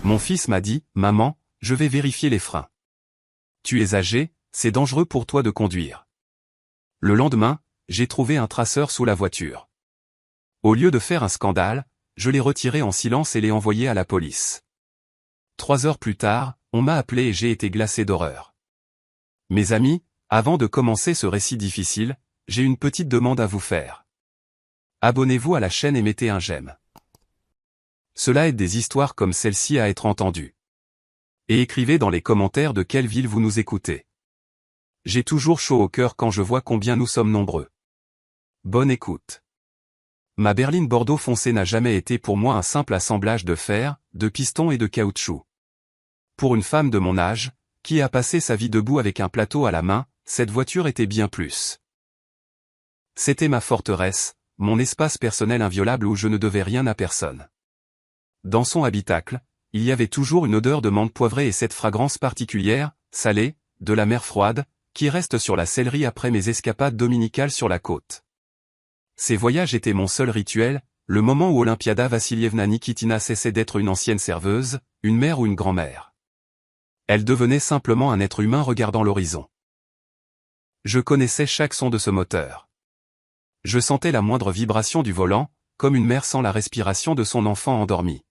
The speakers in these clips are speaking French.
Mon fils m'a dit, maman, je vais vérifier les freins. Tu es âgé, c'est dangereux pour toi de conduire. Le lendemain, j'ai trouvé un traceur sous la voiture. Au lieu de faire un scandale, je l'ai retiré en silence et l'ai envoyé à la police. 3 heures plus tard, on m'a appelé et j'ai été glacé d'horreur. Mes amis, avant de commencer ce récit difficile, j'ai une petite demande à vous faire. Abonnez-vous à la chaîne et mettez un j'aime. Cela aide des histoires comme celle-ci à être entendues. Et écrivez dans les commentaires de quelle ville vous nous écoutez. J'ai toujours chaud au cœur quand je vois combien nous sommes nombreux. Bonne écoute. Ma berline Bordeaux foncé n'a jamais été pour moi un simple assemblage de fer, de pistons et de caoutchouc. Pour une femme de mon âge, qui a passé sa vie debout avec un plateau à la main, cette voiture était bien plus. C'était ma forteresse, mon espace personnel inviolable où je ne devais rien à personne. Dans son habitacle, il y avait toujours une odeur de menthe poivrée et cette fragrance particulière, salée, de la mer froide, qui reste sur la sellerie après mes escapades dominicales sur la côte. Ces voyages étaient mon seul rituel, le moment où Olympiada Vassilievna Nikitina cessait d'être une ancienne serveuse, une mère ou une grand-mère. Elle devenait simplement un être humain regardant l'horizon. Je connaissais chaque son de ce moteur. Je sentais la moindre vibration du volant, comme une mère sent la respiration de son enfant endormi.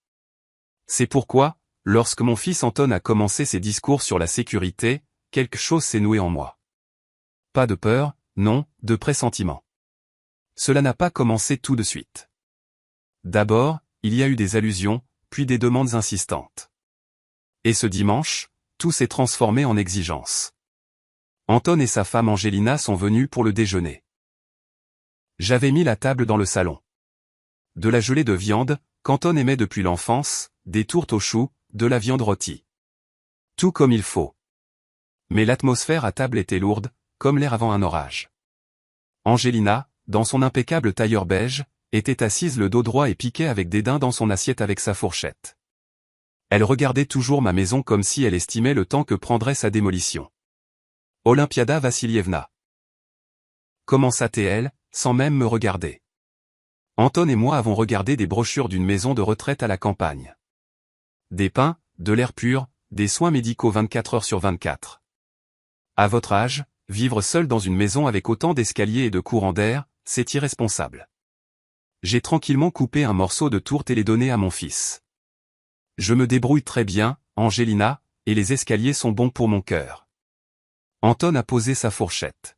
C'est pourquoi, lorsque mon fils Anton a commencé ses discours sur la sécurité, quelque chose s'est noué en moi. Pas de peur, non, de pressentiment. Cela n'a pas commencé tout de suite. D'abord, il y a eu des allusions, puis des demandes insistantes. Et ce dimanche, tout s'est transformé en exigence. Anton et sa femme Angelina sont venus pour le déjeuner. J'avais mis la table dans le salon. De la gelée de viande, qu'Anton aimait depuis l'enfance, des tourtes aux choux, de la viande rôtie. Tout comme il faut. Mais l'atmosphère à table était lourde, comme l'air avant un orage. Angelina, dans son impeccable tailleur beige, était assise le dos droit et piquait avec dédain dans son assiette avec sa fourchette. Elle regardait toujours ma maison comme si elle estimait le temps que prendrait sa démolition. Olympiada Vassilievna. Commença-t-elle, sans même me regarder. Anton et moi avons regardé des brochures d'une maison de retraite à la campagne. Des pains, de l'air pur, des soins médicaux 24 heures sur 24. À votre âge, vivre seul dans une maison avec autant d'escaliers et de courants d'air, c'est irresponsable. J'ai tranquillement coupé un morceau de tourte et l'ai donné à mon fils. Je me débrouille très bien, Angelina, et les escaliers sont bons pour mon cœur. Anton a posé sa fourchette.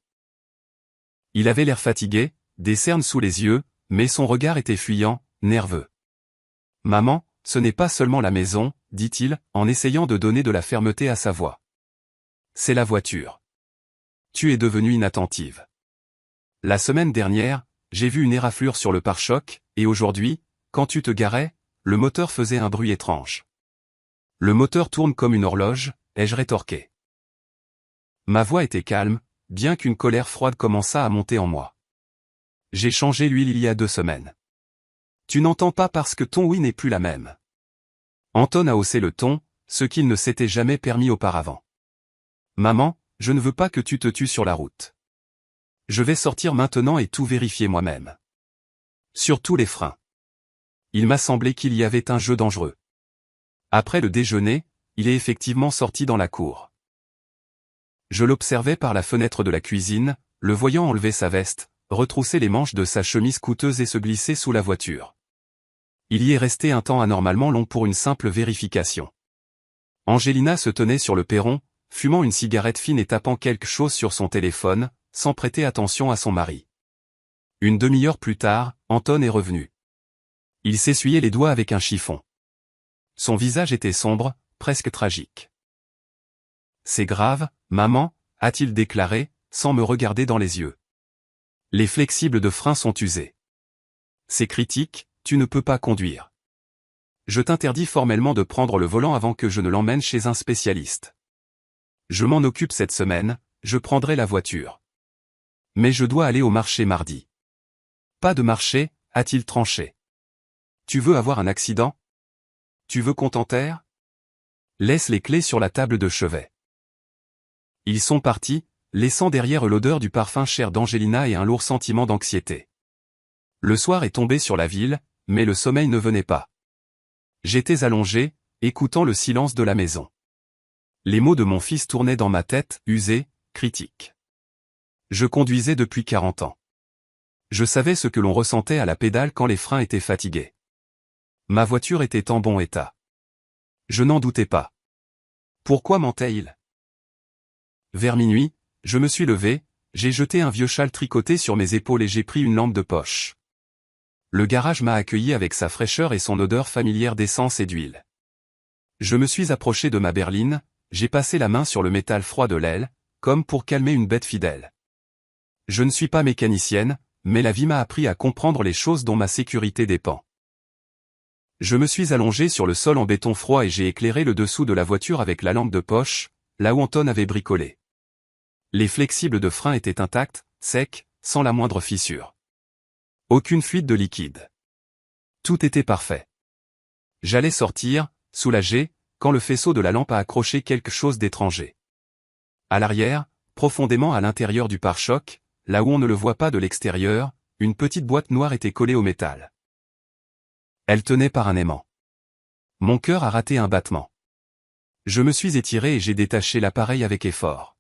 Il avait l'air fatigué, des cernes sous les yeux, mais son regard était fuyant, nerveux. Maman, ce n'est pas seulement la maison, dit-il, en essayant de donner de la fermeté à sa voix. C'est la voiture. Tu es devenue inattentive. La semaine dernière, j'ai vu une éraflure sur le pare-choc, et aujourd'hui, quand tu te garais, le moteur faisait un bruit étrange. Le moteur tourne comme une horloge, ai-je rétorqué. Ma voix était calme, bien qu'une colère froide commençât à monter en moi. J'ai changé l'huile il y a 2 semaines. Tu n'entends pas parce que ton oui n'est plus la même. Anton a haussé le ton, ce qu'il ne s'était jamais permis auparavant. Maman, je ne veux pas que tu te tues sur la route. Je vais sortir maintenant et tout vérifier moi-même. Surtout les freins. Il m'a semblé qu'il y avait un jeu dangereux. Après le déjeuner, il est effectivement sorti dans la cour. Je l'observais par la fenêtre de la cuisine, le voyant enlever sa veste, retrousser les manches de sa chemise coûteuse et se glisser sous la voiture. Il y est resté un temps anormalement long pour une simple vérification. Angelina se tenait sur le perron, fumant une cigarette fine et tapant quelque chose sur son téléphone, sans prêter attention à son mari. Une demi-heure plus tard, Anton est revenu. Il s'essuyait les doigts avec un chiffon. Son visage était sombre, presque tragique. « C'est grave, maman », a-t-il déclaré, sans me regarder dans les yeux. Les flexibles de frein sont usés. C'est critique, tu ne peux pas conduire. Je t'interdis formellement de prendre le volant avant que je ne l'emmène chez un spécialiste. Je m'en occupe cette semaine, je prendrai la voiture. Mais je dois aller au marché mardi. Pas de marché, a-t-il tranché. Tu veux avoir un accident? Tu veux qu'on t'enterre? Laisse les clés sur la table de chevet. Ils sont partis, laissant derrière eux l'odeur du parfum cher d'Angelina et un lourd sentiment d'anxiété. Le soir est tombé sur la ville, mais le sommeil ne venait pas. J'étais allongé, écoutant le silence de la maison. Les mots de mon fils tournaient dans ma tête, usés, critiques. Je conduisais depuis 40 ans. Je savais ce que l'on ressentait à la pédale quand les freins étaient fatigués. Ma voiture était en bon état. Je n'en doutais pas. Pourquoi mentait-il? Vers minuit, je me suis levé, j'ai jeté un vieux châle tricoté sur mes épaules et j'ai pris une lampe de poche. Le garage m'a accueilli avec sa fraîcheur et son odeur familière d'essence et d'huile. Je me suis approché de ma berline, j'ai passé la main sur le métal froid de l'aile, comme pour calmer une bête fidèle. Je ne suis pas mécanicienne, mais la vie m'a appris à comprendre les choses dont ma sécurité dépend. Je me suis allongé sur le sol en béton froid et j'ai éclairé le dessous de la voiture avec la lampe de poche, là où Anton avait bricolé. Les flexibles de frein étaient intacts, secs, sans la moindre fissure. Aucune fuite de liquide. Tout était parfait. J'allais sortir, soulagé, quand le faisceau de la lampe a accroché quelque chose d'étranger. À l'arrière, profondément à l'intérieur du pare-choc, là où on ne le voit pas de l'extérieur, une petite boîte noire était collée au métal. Elle tenait par un aimant. Mon cœur a raté un battement. Je me suis étiré et j'ai détaché l'appareil avec effort.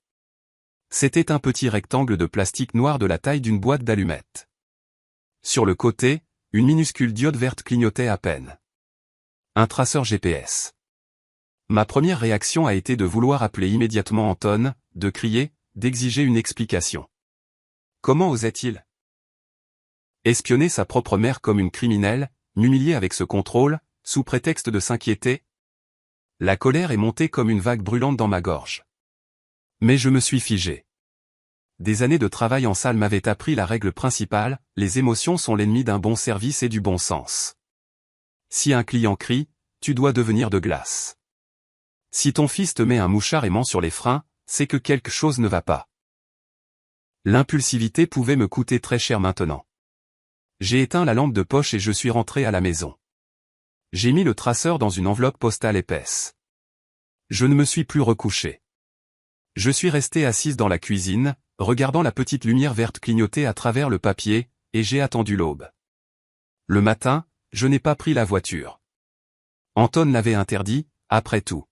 C'était un petit rectangle de plastique noir de la taille d'une boîte d'allumettes. Sur le côté, une minuscule diode verte clignotait à peine. Un traceur GPS. Ma première réaction a été de vouloir appeler immédiatement Anton, de crier, d'exiger une explication. Comment osait-il espionner sa propre mère comme une criminelle, m'humilier avec ce contrôle, sous prétexte de s'inquiéter? La colère est montée comme une vague brûlante dans ma gorge. Mais je me suis figé. Des années de travail en salle m'avaient appris la règle principale, les émotions sont l'ennemi d'un bon service et du bon sens. Si un client crie, tu dois devenir de glace. Si ton fils te met un mouchard aimant sur les freins, c'est que quelque chose ne va pas. L'impulsivité pouvait me coûter très cher maintenant. J'ai éteint la lampe de poche et je suis rentré à la maison. J'ai mis le traceur dans une enveloppe postale épaisse. Je ne me suis plus recouché. Je suis resté assise dans la cuisine, regardant la petite lumière verte clignoter à travers le papier, et j'ai attendu l'aube. Le matin, je n'ai pas pris la voiture. Anton l'avait interdit, après tout.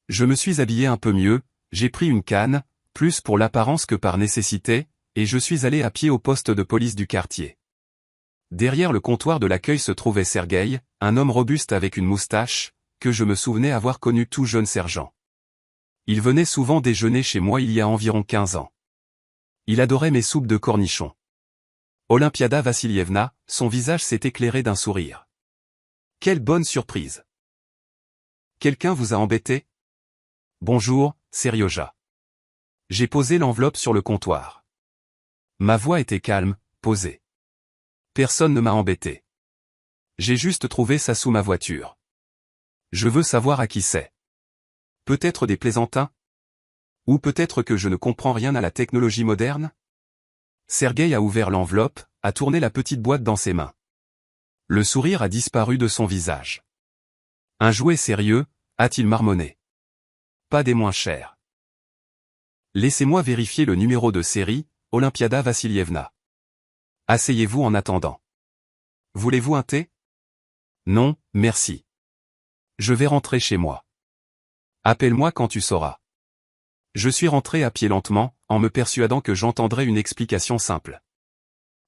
Je me suis habillé un peu mieux, j'ai pris une canne, plus pour l'apparence que par nécessité, et je suis allé à pied au poste de police du quartier. Derrière le comptoir de l'accueil se trouvait Sergueï, un homme robuste avec une moustache, que je me souvenais avoir connu tout jeune sergent. Il venait souvent déjeuner chez moi il y a environ 15 ans. Il adorait mes soupes de cornichons. Olympiada Vassilievna, son visage s'est éclairé d'un sourire. Quelle bonne surprise! Quelqu'un vous a embêté? Bonjour, Serioja. J'ai posé l'enveloppe sur le comptoir. Ma voix était calme, posée. Personne ne m'a embêté. J'ai juste trouvé ça sous ma voiture. Je veux savoir à qui c'est. Peut-être des plaisantins? Ou peut-être que je ne comprends rien à la technologie moderne? Sergueï a ouvert l'enveloppe, a tourné la petite boîte dans ses mains. Le sourire a disparu de son visage. Un jouet sérieux, a-t-il marmonné. Pas des moins chers. Laissez-moi vérifier le numéro de série, Olympiada Vassilievna. Asseyez-vous en attendant. Voulez-vous un thé? Non, merci. Je vais rentrer chez moi. Appelle-moi quand tu sauras. Je suis rentré à pied lentement, en me persuadant que j'entendrais une explication simple.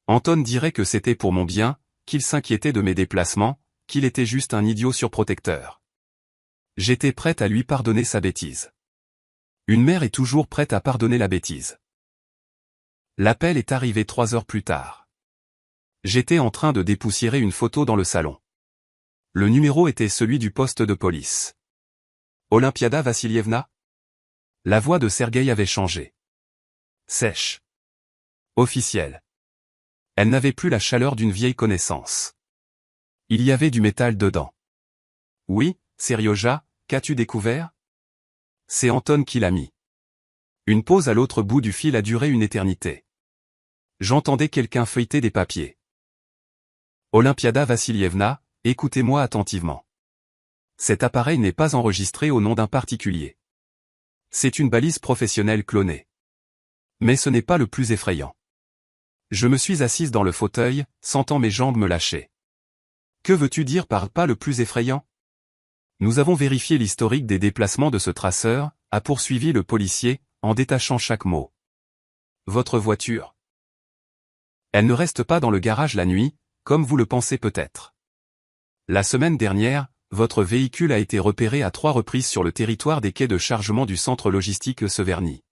Anton dirait que c'était pour mon bien, qu'il s'inquiétait de mes déplacements, qu'il était juste un idiot surprotecteur. J'étais prête à lui pardonner sa bêtise. Une mère est toujours prête à pardonner la bêtise. L'appel est arrivé 3 heures plus tard. J'étais en train de dépoussiérer une photo dans le salon. Le numéro était celui du poste de police. Olympiada Vassilievna? La voix de Sergueï avait changé. Sèche. Officielle. Elle n'avait plus la chaleur d'une vieille connaissance. Il y avait du métal dedans. Oui, Serioja, qu'as-tu découvert? C'est Anton qui l'a mis. Une pause à l'autre bout du fil a duré une éternité. J'entendais quelqu'un feuilleter des papiers. Olympiada Vassilievna, écoutez-moi attentivement. Cet appareil n'est pas enregistré au nom d'un particulier. C'est une balise professionnelle clonée. Mais ce n'est pas le plus effrayant. Je me suis assise dans le fauteuil, sentant mes jambes me lâcher. Que veux-tu dire par pas le plus effrayant? Nous avons vérifié l'historique des déplacements de ce traceur, a poursuivi le policier, en détachant chaque mot. Votre voiture. Elle ne reste pas dans le garage la nuit, comme vous le pensez peut-être. La semaine dernière, votre véhicule a été repéré à 3 reprises sur le territoire des quais de chargement du centre logistique Severny.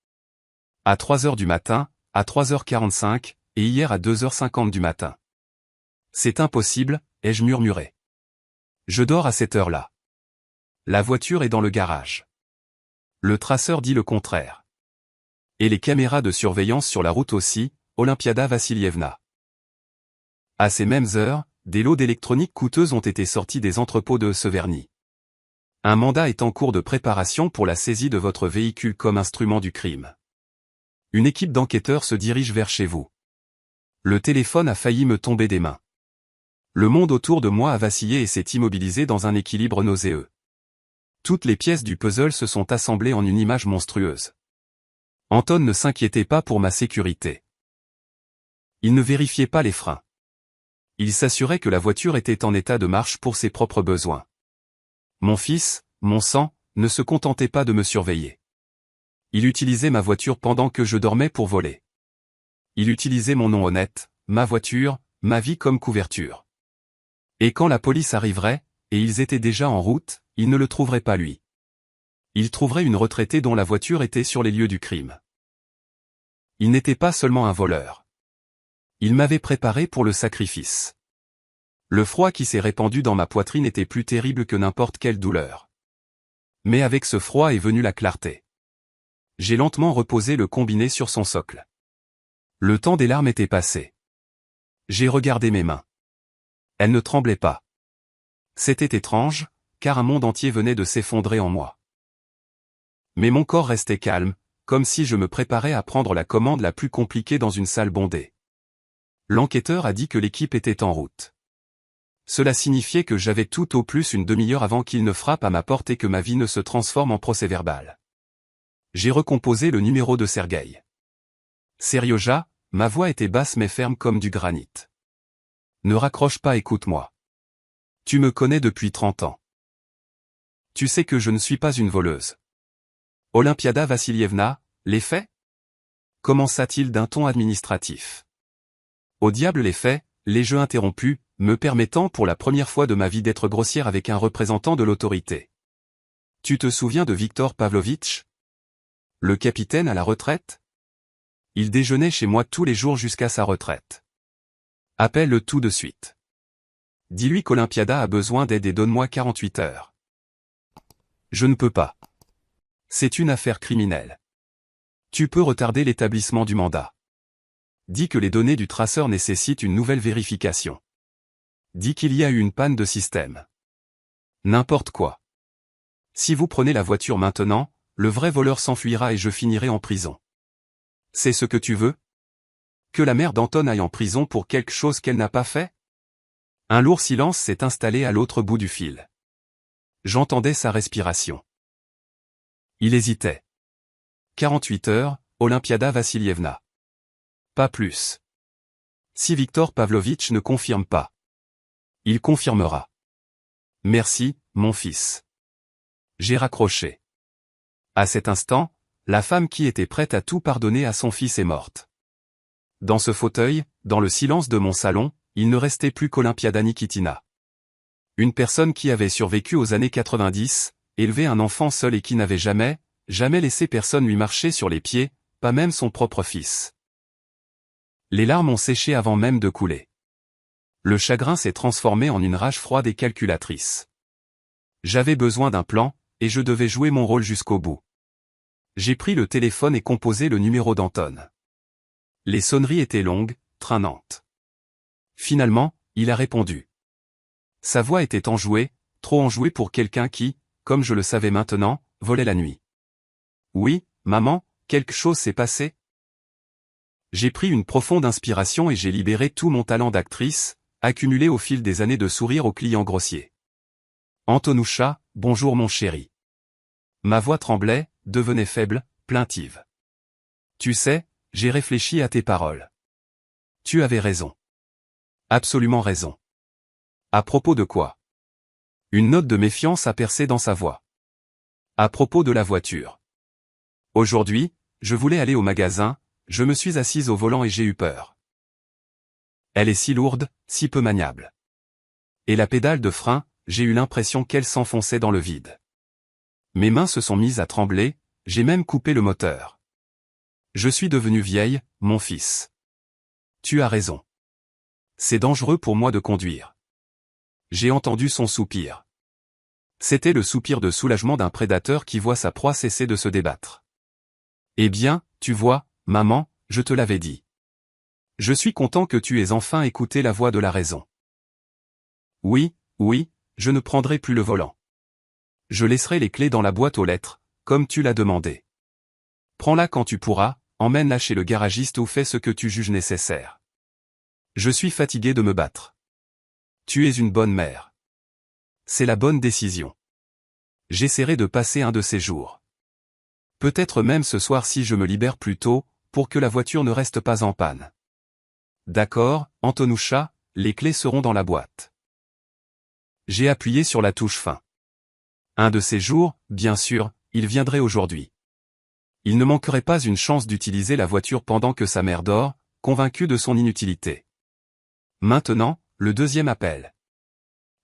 À 3 heures du matin, à 3h45, et hier à 2h50 du matin. C'est impossible, ai-je murmuré. Je dors à cette heure-là. La voiture est dans le garage. Le traceur dit le contraire. Et les caméras de surveillance sur la route aussi, Olympiada Vassilievna. À ces mêmes heures, des lots d'électronique coûteuse ont été sortis des entrepôts de Severny. Un mandat est en cours de préparation pour la saisie de votre véhicule comme instrument du crime. Une équipe d'enquêteurs se dirige vers chez vous. Le téléphone a failli me tomber des mains. Le monde autour de moi a vacillé et s'est immobilisé dans un équilibre nauséeux. Toutes les pièces du puzzle se sont assemblées en une image monstrueuse. Anton ne s'inquiétait pas pour ma sécurité. Il ne vérifiait pas les freins. Il s'assurait que la voiture était en état de marche pour ses propres besoins. Mon fils, mon sang, ne se contentait pas de me surveiller. Il utilisait ma voiture pendant que je dormais pour voler. Il utilisait mon nom honnête, ma voiture, ma vie comme couverture. Et quand la police arriverait, et ils étaient déjà en route, ils ne le trouveraient pas lui. Ils trouveraient une retraitée dont la voiture était sur les lieux du crime. Il n'était pas seulement un voleur. Il m'avait préparé pour le sacrifice. Le froid qui s'est répandu dans ma poitrine était plus terrible que n'importe quelle douleur. Mais avec ce froid est venue la clarté. J'ai lentement reposé le combiné sur son socle. Le temps des larmes était passé. J'ai regardé mes mains. Elles ne tremblaient pas. C'était étrange, car un monde entier venait de s'effondrer en moi. Mais mon corps restait calme, comme si je me préparais à prendre la commande la plus compliquée dans une salle bondée. L'enquêteur a dit que l'équipe était en route. Cela signifiait que j'avais tout au plus une demi-heure avant qu'il ne frappe à ma porte et que ma vie ne se transforme en procès-verbal. J'ai recomposé le numéro de Sergueï. Serioja, ma voix était basse mais ferme comme du granit. Ne raccroche pas, écoute-moi. Tu me connais depuis 30 ans. Tu sais que je ne suis pas une voleuse. Olympiada Vassilievna, les faits? Commença-t-il d'un ton administratif. Au diable les faits, les jeux interrompus, me permettant pour la première fois de ma vie d'être grossière avec un représentant de l'autorité. Tu te souviens de Viktor Pavlovitch? Le capitaine à la retraite? Il déjeunait chez moi tous les jours jusqu'à sa retraite. Appelle-le tout de suite. Dis-lui qu'Olympiada a besoin d'aide et donne-moi 48 heures. Je ne peux pas. C'est une affaire criminelle. Tu peux retarder l'établissement du mandat. Dis que les données du traceur nécessitent une nouvelle vérification. Dis qu'il y a eu une panne de système. N'importe quoi. Si vous prenez la voiture maintenant, le vrai voleur s'enfuira et je finirai en prison. C'est ce que tu veux? Que la mère d'Anton aille en prison pour quelque chose qu'elle n'a pas fait? Un lourd silence s'est installé à l'autre bout du fil. J'entendais sa respiration. Il hésitait. 48 heures, Olympiada Vassilievna. Pas plus. Si Viktor Pavlovitch ne confirme pas. Il confirmera. Merci, mon fils. J'ai raccroché. À cet instant, la femme qui était prête à tout pardonner à son fils est morte. Dans ce fauteuil, dans le silence de mon salon, il ne restait plus qu'Olympiada Nikitina. Une personne qui avait survécu aux années 90, élevé un enfant seul et qui n'avait jamais laissé personne lui marcher sur les pieds, pas même son propre fils. Les larmes ont séché avant même de couler. Le chagrin s'est transformé en une rage froide et calculatrice. J'avais besoin d'un plan, et je devais jouer mon rôle jusqu'au bout. J'ai pris le téléphone et composé le numéro d'Anton. Les sonneries étaient longues, traînantes. Finalement, il a répondu. Sa voix était enjouée, trop enjouée pour quelqu'un qui, comme je le savais maintenant, volait la nuit. Oui, maman, quelque chose s'est passé? J'ai pris une profonde inspiration et j'ai libéré tout mon talent d'actrice, accumulé au fil des années de sourire aux clients grossiers. Antonoucha, bonjour mon chéri. Ma voix tremblait, devenait faible, plaintive. Tu sais, j'ai réfléchi à tes paroles. Tu avais raison. Absolument raison. À propos de quoi? Une note de méfiance a percé dans sa voix. À propos de la voiture. Aujourd'hui, je voulais aller au magasin, je me suis assise au volant et j'ai eu peur. Elle est si lourde, si peu maniable. Et la pédale de frein, j'ai eu l'impression qu'elle s'enfonçait dans le vide. Mes mains se sont mises à trembler, j'ai même coupé le moteur. Je suis devenue vieille, mon fils. Tu as raison. C'est dangereux pour moi de conduire. J'ai entendu son soupir. C'était le soupir de soulagement d'un prédateur qui voit sa proie cesser de se débattre. Eh bien, tu vois, maman, je te l'avais dit. Je suis content que tu aies enfin écouté la voix de la raison. Oui, oui, je ne prendrai plus le volant. Je laisserai les clés dans la boîte aux lettres, comme tu l'as demandé. Prends-la quand tu pourras, emmène-la chez le garagiste ou fais ce que tu juges nécessaire. Je suis fatigué de me battre. Tu es une bonne mère. C'est la bonne décision. J'essaierai de passer un de ces jours. Peut-être même ce soir si je me libère plus tôt, pour que la voiture ne reste pas en panne. D'accord, Antonoucha, les clés seront dans la boîte. J'ai appuyé sur la touche fin. Un de ces jours, bien sûr, il viendrait aujourd'hui. Il ne manquerait pas une chance d'utiliser la voiture pendant que sa mère dort, convaincue de son inutilité. Maintenant, le deuxième appel.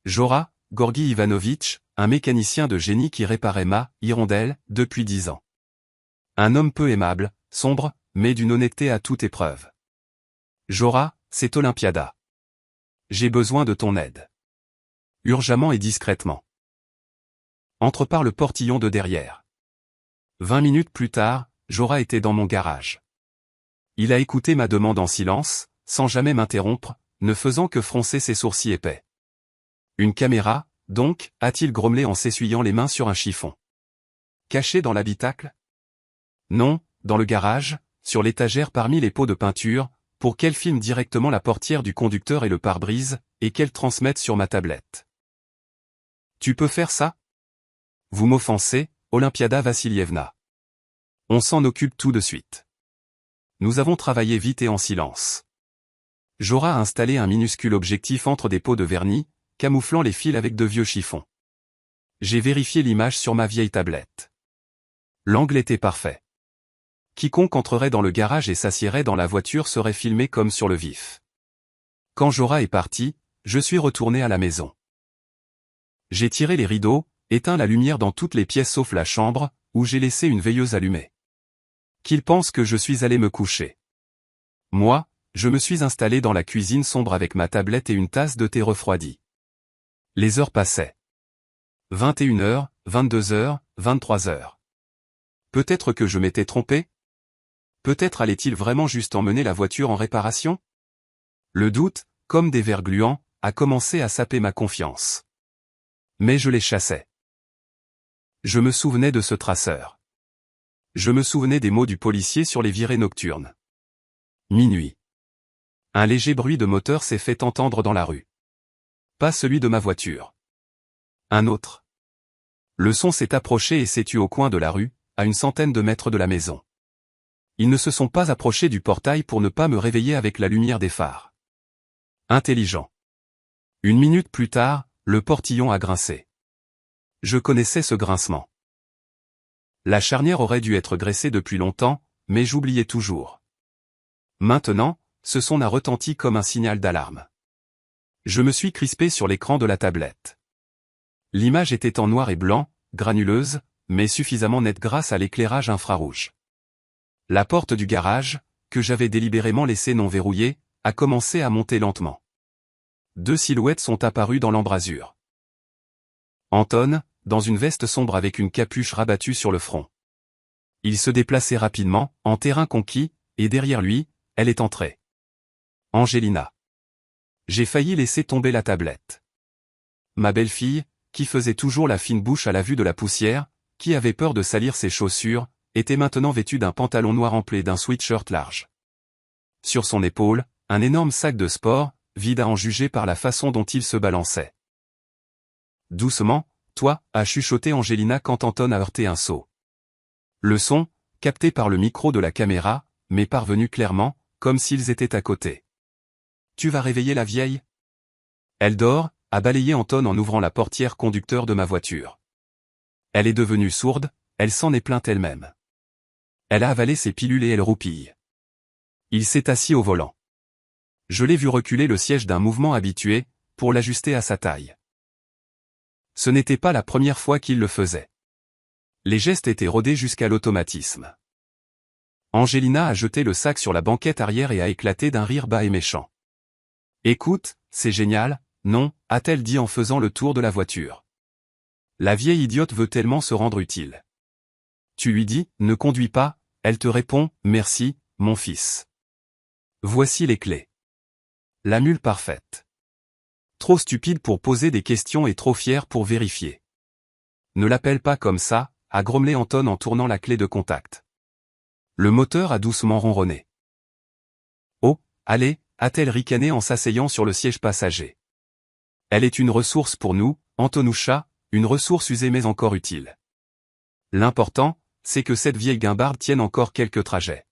Jora, Gorgi Ivanovitch, un mécanicien de génie qui réparait ma hirondelle depuis 10 ans. Un homme peu aimable, sombre, mais d'une honnêteté à toute épreuve. Jora, c'est Olympiada. J'ai besoin de ton aide. Urgemment et discrètement. Entre par le portillon de derrière. 20 minutes plus tard, Jora était dans mon garage. Il a écouté ma demande en silence, sans jamais m'interrompre, ne faisant que froncer ses sourcils épais. Une caméra, donc, a-t-il grommelé en s'essuyant les mains sur un chiffon. Caché dans l'habitacle? Non, dans le garage, sur l'étagère parmi les pots de peinture, pour qu'elle filme directement la portière du conducteur et le pare-brise, et qu'elle transmette sur ma tablette. Tu peux faire ça? Vous m'offensez, Olympiada Vassilievna. On s'en occupe tout de suite. Nous avons travaillé vite et en silence. Jora a installé un minuscule objectif entre des pots de vernis, camouflant les fils avec de vieux chiffons. J'ai vérifié l'image sur ma vieille tablette. L'angle était parfait. Quiconque entrerait dans le garage et s'assiérait dans la voiture serait filmé comme sur le vif. Quand Jora est parti, je suis retourné à la maison. J'ai tiré les rideaux, éteint la lumière dans toutes les pièces sauf la chambre, où j'ai laissé une veilleuse allumée. Qu'il pense que je suis allé me coucher. Moi, je me suis installé dans la cuisine sombre avec ma tablette et une tasse de thé refroidi. Les heures passaient. 21h, 22h, 23h. Peut-être que je m'étais trompé? Peut-être allait-il vraiment juste emmener la voiture en réparation? Le doute, comme des vers gluants, a commencé à saper ma confiance. Mais je les chassais. Je me souvenais de ce traceur. Je me souvenais des mots du policier sur les virées nocturnes. Minuit. Un léger bruit de moteur s'est fait entendre dans la rue. Pas celui de ma voiture. Un autre. Le son s'est approché et s'est tu au coin de la rue, à une centaine de mètres de la maison. Ils ne se sont pas approchés du portail pour ne pas me réveiller avec la lumière des phares. Intelligent. 1 minute plus tard, le portillon a grincé. Je connaissais ce grincement. La charnière aurait dû être graissée depuis longtemps, mais j'oubliais toujours. Maintenant, ce son a retenti comme un signal d'alarme. Je me suis crispé sur l'écran de la tablette. L'image était en noir et blanc, granuleuse, mais suffisamment nette grâce à l'éclairage infrarouge. La porte du garage, que j'avais délibérément laissée non verrouillée, a commencé à monter lentement. 2 silhouettes sont apparues dans l'embrasure. Anton, dans une veste sombre avec une capuche rabattue sur le front. Il se déplaçait rapidement, en terrain conquis, et derrière lui, elle est entrée. Angelina. J'ai failli laisser tomber la tablette. Ma belle-fille, qui faisait toujours la fine bouche à la vue de la poussière, qui avait peur de salir ses chaussures, était maintenant vêtue d'un pantalon noir empli d'un sweatshirt large. Sur son épaule, un énorme sac de sport, vide à en juger par la façon dont il se balançait. Doucement, toi, a chuchoté Angelina quand Anton a heurté un seau. Le son, capté par le micro de la caméra, m'est parvenu clairement, comme s'ils étaient à côté. Tu vas réveiller la vieille? Elle dort, a balayé Anton en ouvrant la portière conducteur de ma voiture. Elle est devenue sourde, elle s'en est plainte elle-même. Elle a avalé ses pilules et elle roupille. Il s'est assis au volant. Je l'ai vu reculer le siège d'un mouvement habitué, pour l'ajuster à sa taille. Ce n'était pas la première fois qu'il le faisait. Les gestes étaient rodés jusqu'à l'automatisme. Angelina a jeté le sac sur la banquette arrière et a éclaté d'un rire bas et méchant. « Écoute, c'est génial, non ?» a-t-elle dit en faisant le tour de la voiture. La vieille idiote veut tellement se rendre utile. Tu lui dis « Ne conduis pas », elle te répond « Merci, mon fils. Voici les clés. » La mule parfaite. Trop stupide pour poser des questions et trop fière pour vérifier. Ne l'appelle pas comme ça, a grommelé Anton en tournant la clé de contact. Le moteur a doucement ronronné. Oh, allez, a-t-elle ricané en s'asseyant sur le siège passager. Elle est une ressource pour nous, Antonoucha, une ressource usée mais encore utile. L'important, c'est que cette vieille guimbarde tienne encore quelques trajets.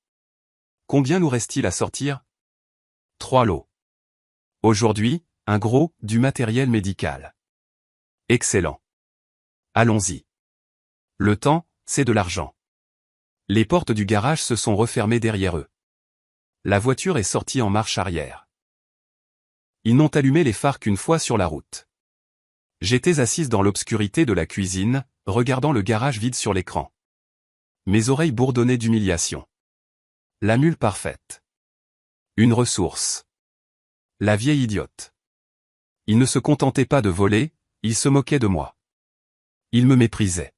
Combien nous reste-t-il à sortir? 3 lots. Aujourd'hui, un gros, du matériel médical. Excellent. Allons-y. Le temps, c'est de l'argent. Les portes du garage se sont refermées derrière eux. La voiture est sortie en marche arrière. Ils n'ont allumé les phares qu'une fois sur la route. J'étais assise dans l'obscurité de la cuisine, regardant le garage vide sur l'écran. Mes oreilles bourdonnaient d'humiliation. La mule parfaite. Une ressource. La vieille idiote. Ils ne se contentaient pas de voler, ils se moquaient de moi. Ils me méprisaient.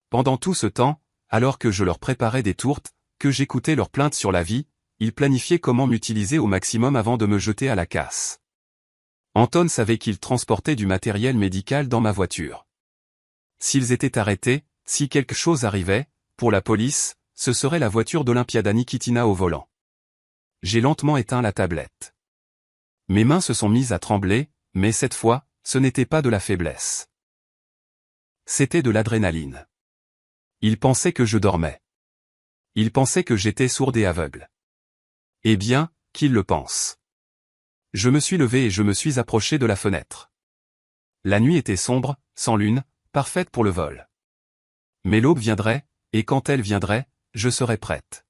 Pendant tout ce temps, alors que je leur préparais des tourtes, que j'écoutais leurs plaintes sur la vie, ils planifiaient comment m'utiliser au maximum avant de me jeter à la casse. Anton savait qu'ils transportaient du matériel médical dans ma voiture. S'ils étaient arrêtés, si quelque chose arrivait, pour la police, ce serait la voiture d'Olympiada Nikitina au volant. J'ai lentement éteint la tablette. Mes mains se sont mises à trembler, mais cette fois, ce n'était pas de la faiblesse. C'était de l'adrénaline. Ils pensaient que je dormais. Ils pensaient que j'étais sourde et aveugle. Eh bien, qu'ils le pensent. Je me suis levé et je me suis approché de la fenêtre. La nuit était sombre, sans lune, parfaite pour le vol. Mais l'aube viendrait, et quand elle viendrait, je serais prête.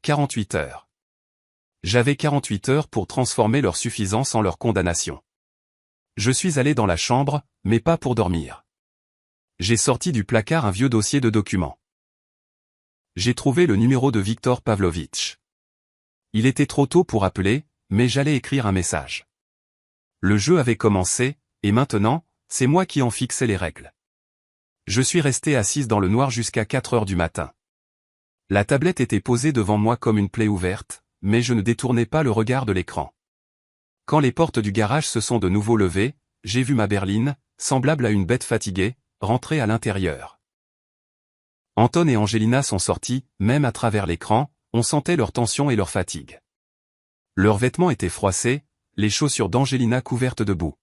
48 heures. J'avais 48 heures pour transformer leur suffisance en leur condamnation. Je suis allé dans la chambre, mais pas pour dormir. J'ai sorti du placard un vieux dossier de documents. J'ai trouvé le numéro de Victor Pavlovitch. Il était trop tôt pour appeler, mais j'allais écrire un message. Le jeu avait commencé, et maintenant, c'est moi qui en fixais les règles. Je suis resté assise dans le noir jusqu'à 4 heures du matin. La tablette était posée devant moi comme une plaie ouverte, mais je ne détournais pas le regard de l'écran. Quand les portes du garage se sont de nouveau levées, j'ai vu ma berline, semblable à une bête fatiguée, rentrer à l'intérieur. Anton et Angelina sont sortis, même à travers l'écran, on sentait leur tension et leur fatigue. Leurs vêtements étaient froissés, les chaussures d'Angelina couvertes de boue.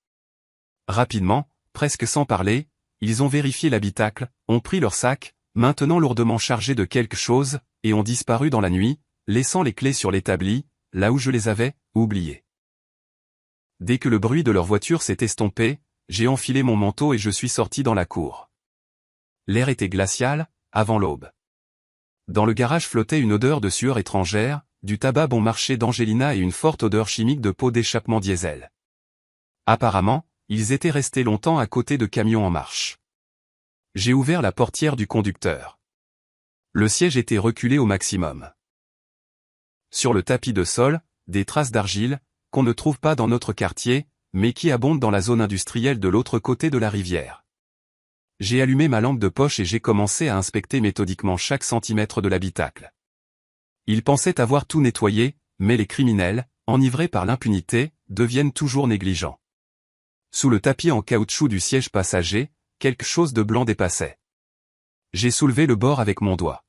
Rapidement, presque sans parler, ils ont vérifié l'habitacle, ont pris leur sac, maintenant lourdement chargés de quelque chose, et ont disparu dans la nuit, laissant les clés sur l'établi, là où je les avais oubliées. Dès que le bruit de leur voiture s'est estompé, j'ai enfilé mon manteau et je suis sorti dans la cour. L'air était glacial, avant l'aube. Dans le garage flottait une odeur de sueur étrangère, du tabac bon marché d'Angelina et une forte odeur chimique de pot d'échappement diesel. Apparemment, ils étaient restés longtemps à côté de camions en marche. J'ai ouvert la portière du conducteur. Le siège était reculé au maximum. Sur le tapis de sol, des traces d'argile, qu'on ne trouve pas dans notre quartier, mais qui abondent dans la zone industrielle de l'autre côté de la rivière. J'ai allumé ma lampe de poche et j'ai commencé à inspecter méthodiquement chaque centimètre de l'habitacle. Ils pensaient avoir tout nettoyé, mais les criminels, enivrés par l'impunité, deviennent toujours négligents. Sous le tapis en caoutchouc du siège passager, quelque chose de blanc dépassait. J'ai soulevé le bord avec mon doigt.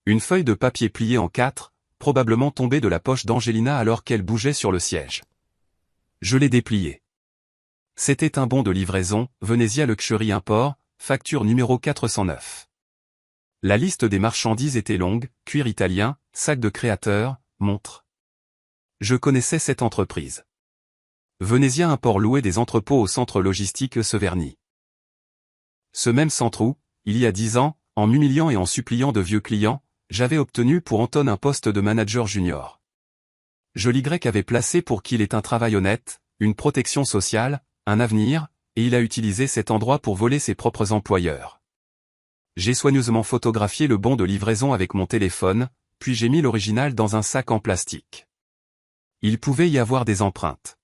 Une feuille de papier pliée en 4, probablement tombée de la poche d'Angelina alors qu'elle bougeait sur le siège. Je l'ai dépliée. C'était un bon de livraison, Venezia Luxury Import, facture numéro 409. La liste des marchandises était longue, cuir italien, sac de créateur, montre. Je connaissais cette entreprise. Venezia Import louait des entrepôts au centre logistique Severny. Ce même centre où, il y a 10 ans, en m'humiliant et en suppliant de vieux clients, j'avais obtenu pour Anton un poste de manager junior. Je l'Y avait placé pour qu'il ait un travail honnête, une protection sociale, un avenir, et il a utilisé cet endroit pour voler ses propres employeurs. J'ai soigneusement photographié le bon de livraison avec mon téléphone, puis j'ai mis l'original dans un sac en plastique. Il pouvait y avoir des empreintes.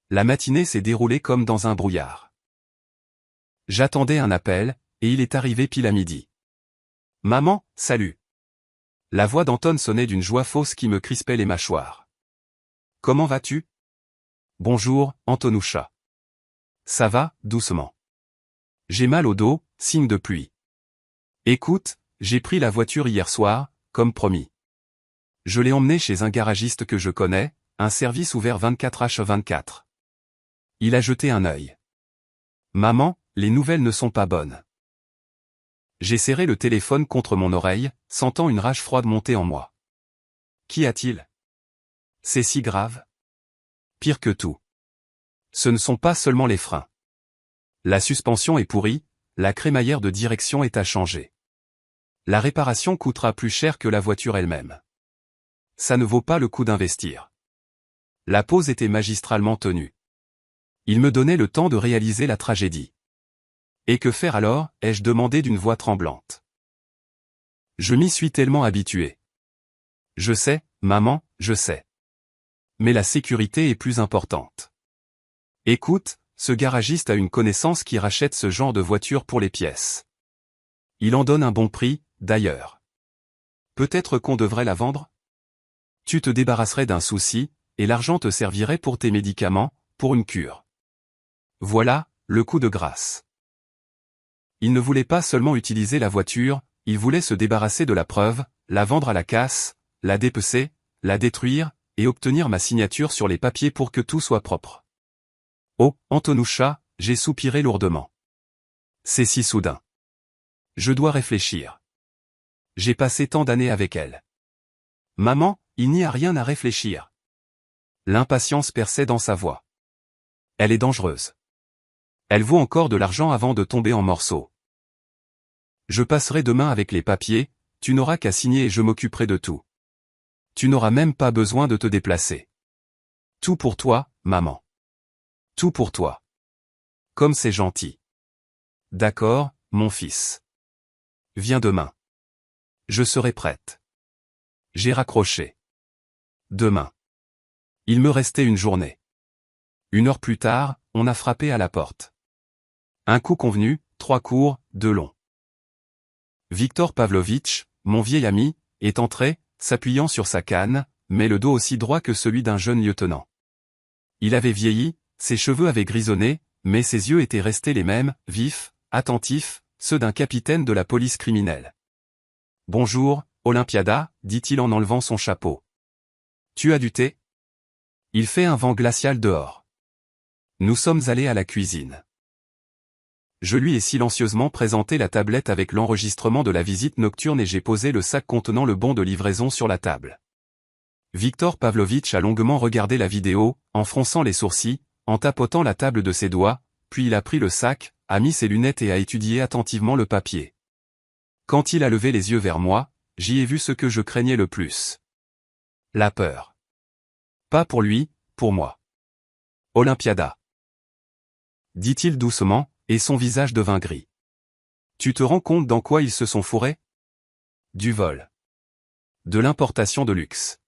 La matinée s'est déroulée comme dans un brouillard. J'attendais un appel, et il est arrivé pile à midi. « Maman, salut !» La voix d'Anton sonnait d'une joie fausse qui me crispait les mâchoires. « Comment vas-tu ?»« Bonjour, Antonoucha. »« Ça va, doucement. »« J'ai mal au dos, signe de pluie. »« Écoute, j'ai pris la voiture hier soir, comme promis. Je l'ai emmenée chez un garagiste que je connais, un service ouvert 24h24. Il a jeté un œil. « Maman, les nouvelles ne sont pas bonnes. » J'ai serré le téléphone contre mon oreille, sentant une rage froide monter en moi. Qu'y a-t-il? C'est si grave? Pire que tout. Ce ne sont pas seulement les freins. La suspension est pourrie, la crémaillère de direction est à changer. La réparation coûtera plus cher que la voiture elle-même. Ça ne vaut pas le coup d'investir. La pause était magistralement tenue. Il me donnait le temps de réaliser la tragédie. Et que faire alors, ai-je demandé d'une voix tremblante. Je m'y suis tellement habitué. Je sais, maman, je sais. Mais la sécurité est plus importante. Écoute, ce garagiste a une connaissance qui rachète ce genre de voiture pour les pièces. Il en donne un bon prix, d'ailleurs. Peut-être qu'on devrait la vendre? Tu te débarrasserais d'un souci, et l'argent te servirait pour tes médicaments, pour une cure. Voilà, le coup de grâce. Il ne voulait pas seulement utiliser la voiture, il voulait se débarrasser de la preuve, la vendre à la casse, la dépecer, la détruire, et obtenir ma signature sur les papiers pour que tout soit propre. Oh, Antonoucha, j'ai soupiré lourdement. C'est si soudain. Je dois réfléchir. J'ai passé tant d'années avec elle. Maman, il n'y a rien à réfléchir. L'impatience perçait dans sa voix. Elle est dangereuse. Elle vaut encore de l'argent avant de tomber en morceaux. Je passerai demain avec les papiers, tu n'auras qu'à signer et je m'occuperai de tout. Tu n'auras même pas besoin de te déplacer. Tout pour toi, maman. Tout pour toi. Comme c'est gentil. D'accord, mon fils. Viens demain. Je serai prête. J'ai raccroché. Demain. Il me restait une journée. 1 heure plus tard, on a frappé à la porte. Un coup convenu, 3 courts, 2 longs. Victor Pavlovitch, mon vieil ami, est entré, s'appuyant sur sa canne, mais le dos aussi droit que celui d'un jeune lieutenant. Il avait vieilli, ses cheveux avaient grisonné, mais ses yeux étaient restés les mêmes, vifs, attentifs, ceux d'un capitaine de la police criminelle. « Bonjour, Olympiada, dit-il en enlevant son chapeau. Tu as du thé? Il fait un vent glacial dehors. Nous sommes allés à la cuisine. » Je lui ai silencieusement présenté la tablette avec l'enregistrement de la visite nocturne et j'ai posé le sac contenant le bon de livraison sur la table. Victor Pavlovitch a longuement regardé la vidéo, en fronçant les sourcils, en tapotant la table de ses doigts, puis il a pris le sac, a mis ses lunettes et a étudié attentivement le papier. Quand il a levé les yeux vers moi, j'y ai vu ce que je craignais le plus. La peur. Pas pour lui, pour moi. Olympiada. Dit-il doucement, et son visage devint gris. Tu te rends compte dans quoi ils se sont fourrés? Du vol. De l'importation de luxe.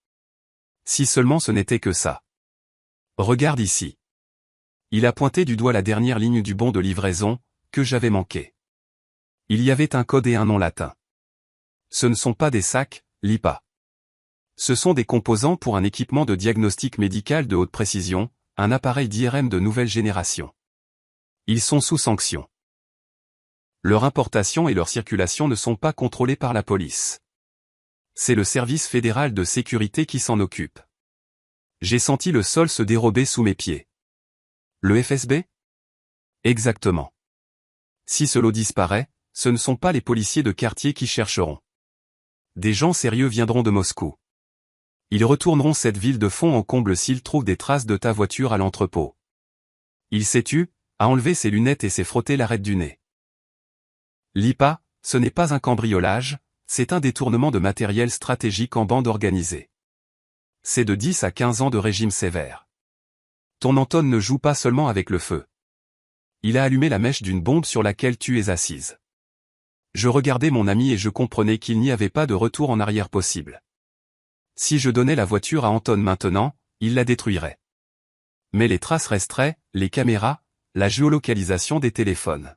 Si seulement ce n'était que ça. Regarde ici. Il a pointé du doigt la dernière ligne du bon de livraison, que j'avais manqué. Il y avait un code et un nom latin. Ce ne sont pas des sacs, l'IPA. Ce sont des composants pour un équipement de diagnostic médical de haute précision, un appareil d'IRM de nouvelle génération. Ils sont sous sanction. Leur importation et leur circulation ne sont pas contrôlées par la police. C'est le service fédéral de sécurité qui s'en occupe. J'ai senti le sol se dérober sous mes pieds. Le FSB? Exactement. Si ce lot disparaît, ce ne sont pas les policiers de quartier qui chercheront. Des gens sérieux viendront de Moscou. Ils retourneront cette ville de fond en comble s'ils trouvent des traces de ta voiture à l'entrepôt. Il s'est tu, a enlevé ses lunettes et s'est frotté l'arête du nez. Lipa, ce n'est pas un cambriolage, c'est un détournement de matériel stratégique en bande organisée. C'est de 10 à 15 ans de régime sévère. Ton Anton ne joue pas seulement avec le feu. Il a allumé la mèche d'une bombe sur laquelle tu es assise. Je regardais mon ami et je comprenais qu'il n'y avait pas de retour en arrière possible. Si je donnais la voiture à Anton maintenant, il la détruirait. Mais les traces resteraient, les caméras, la géolocalisation des téléphones.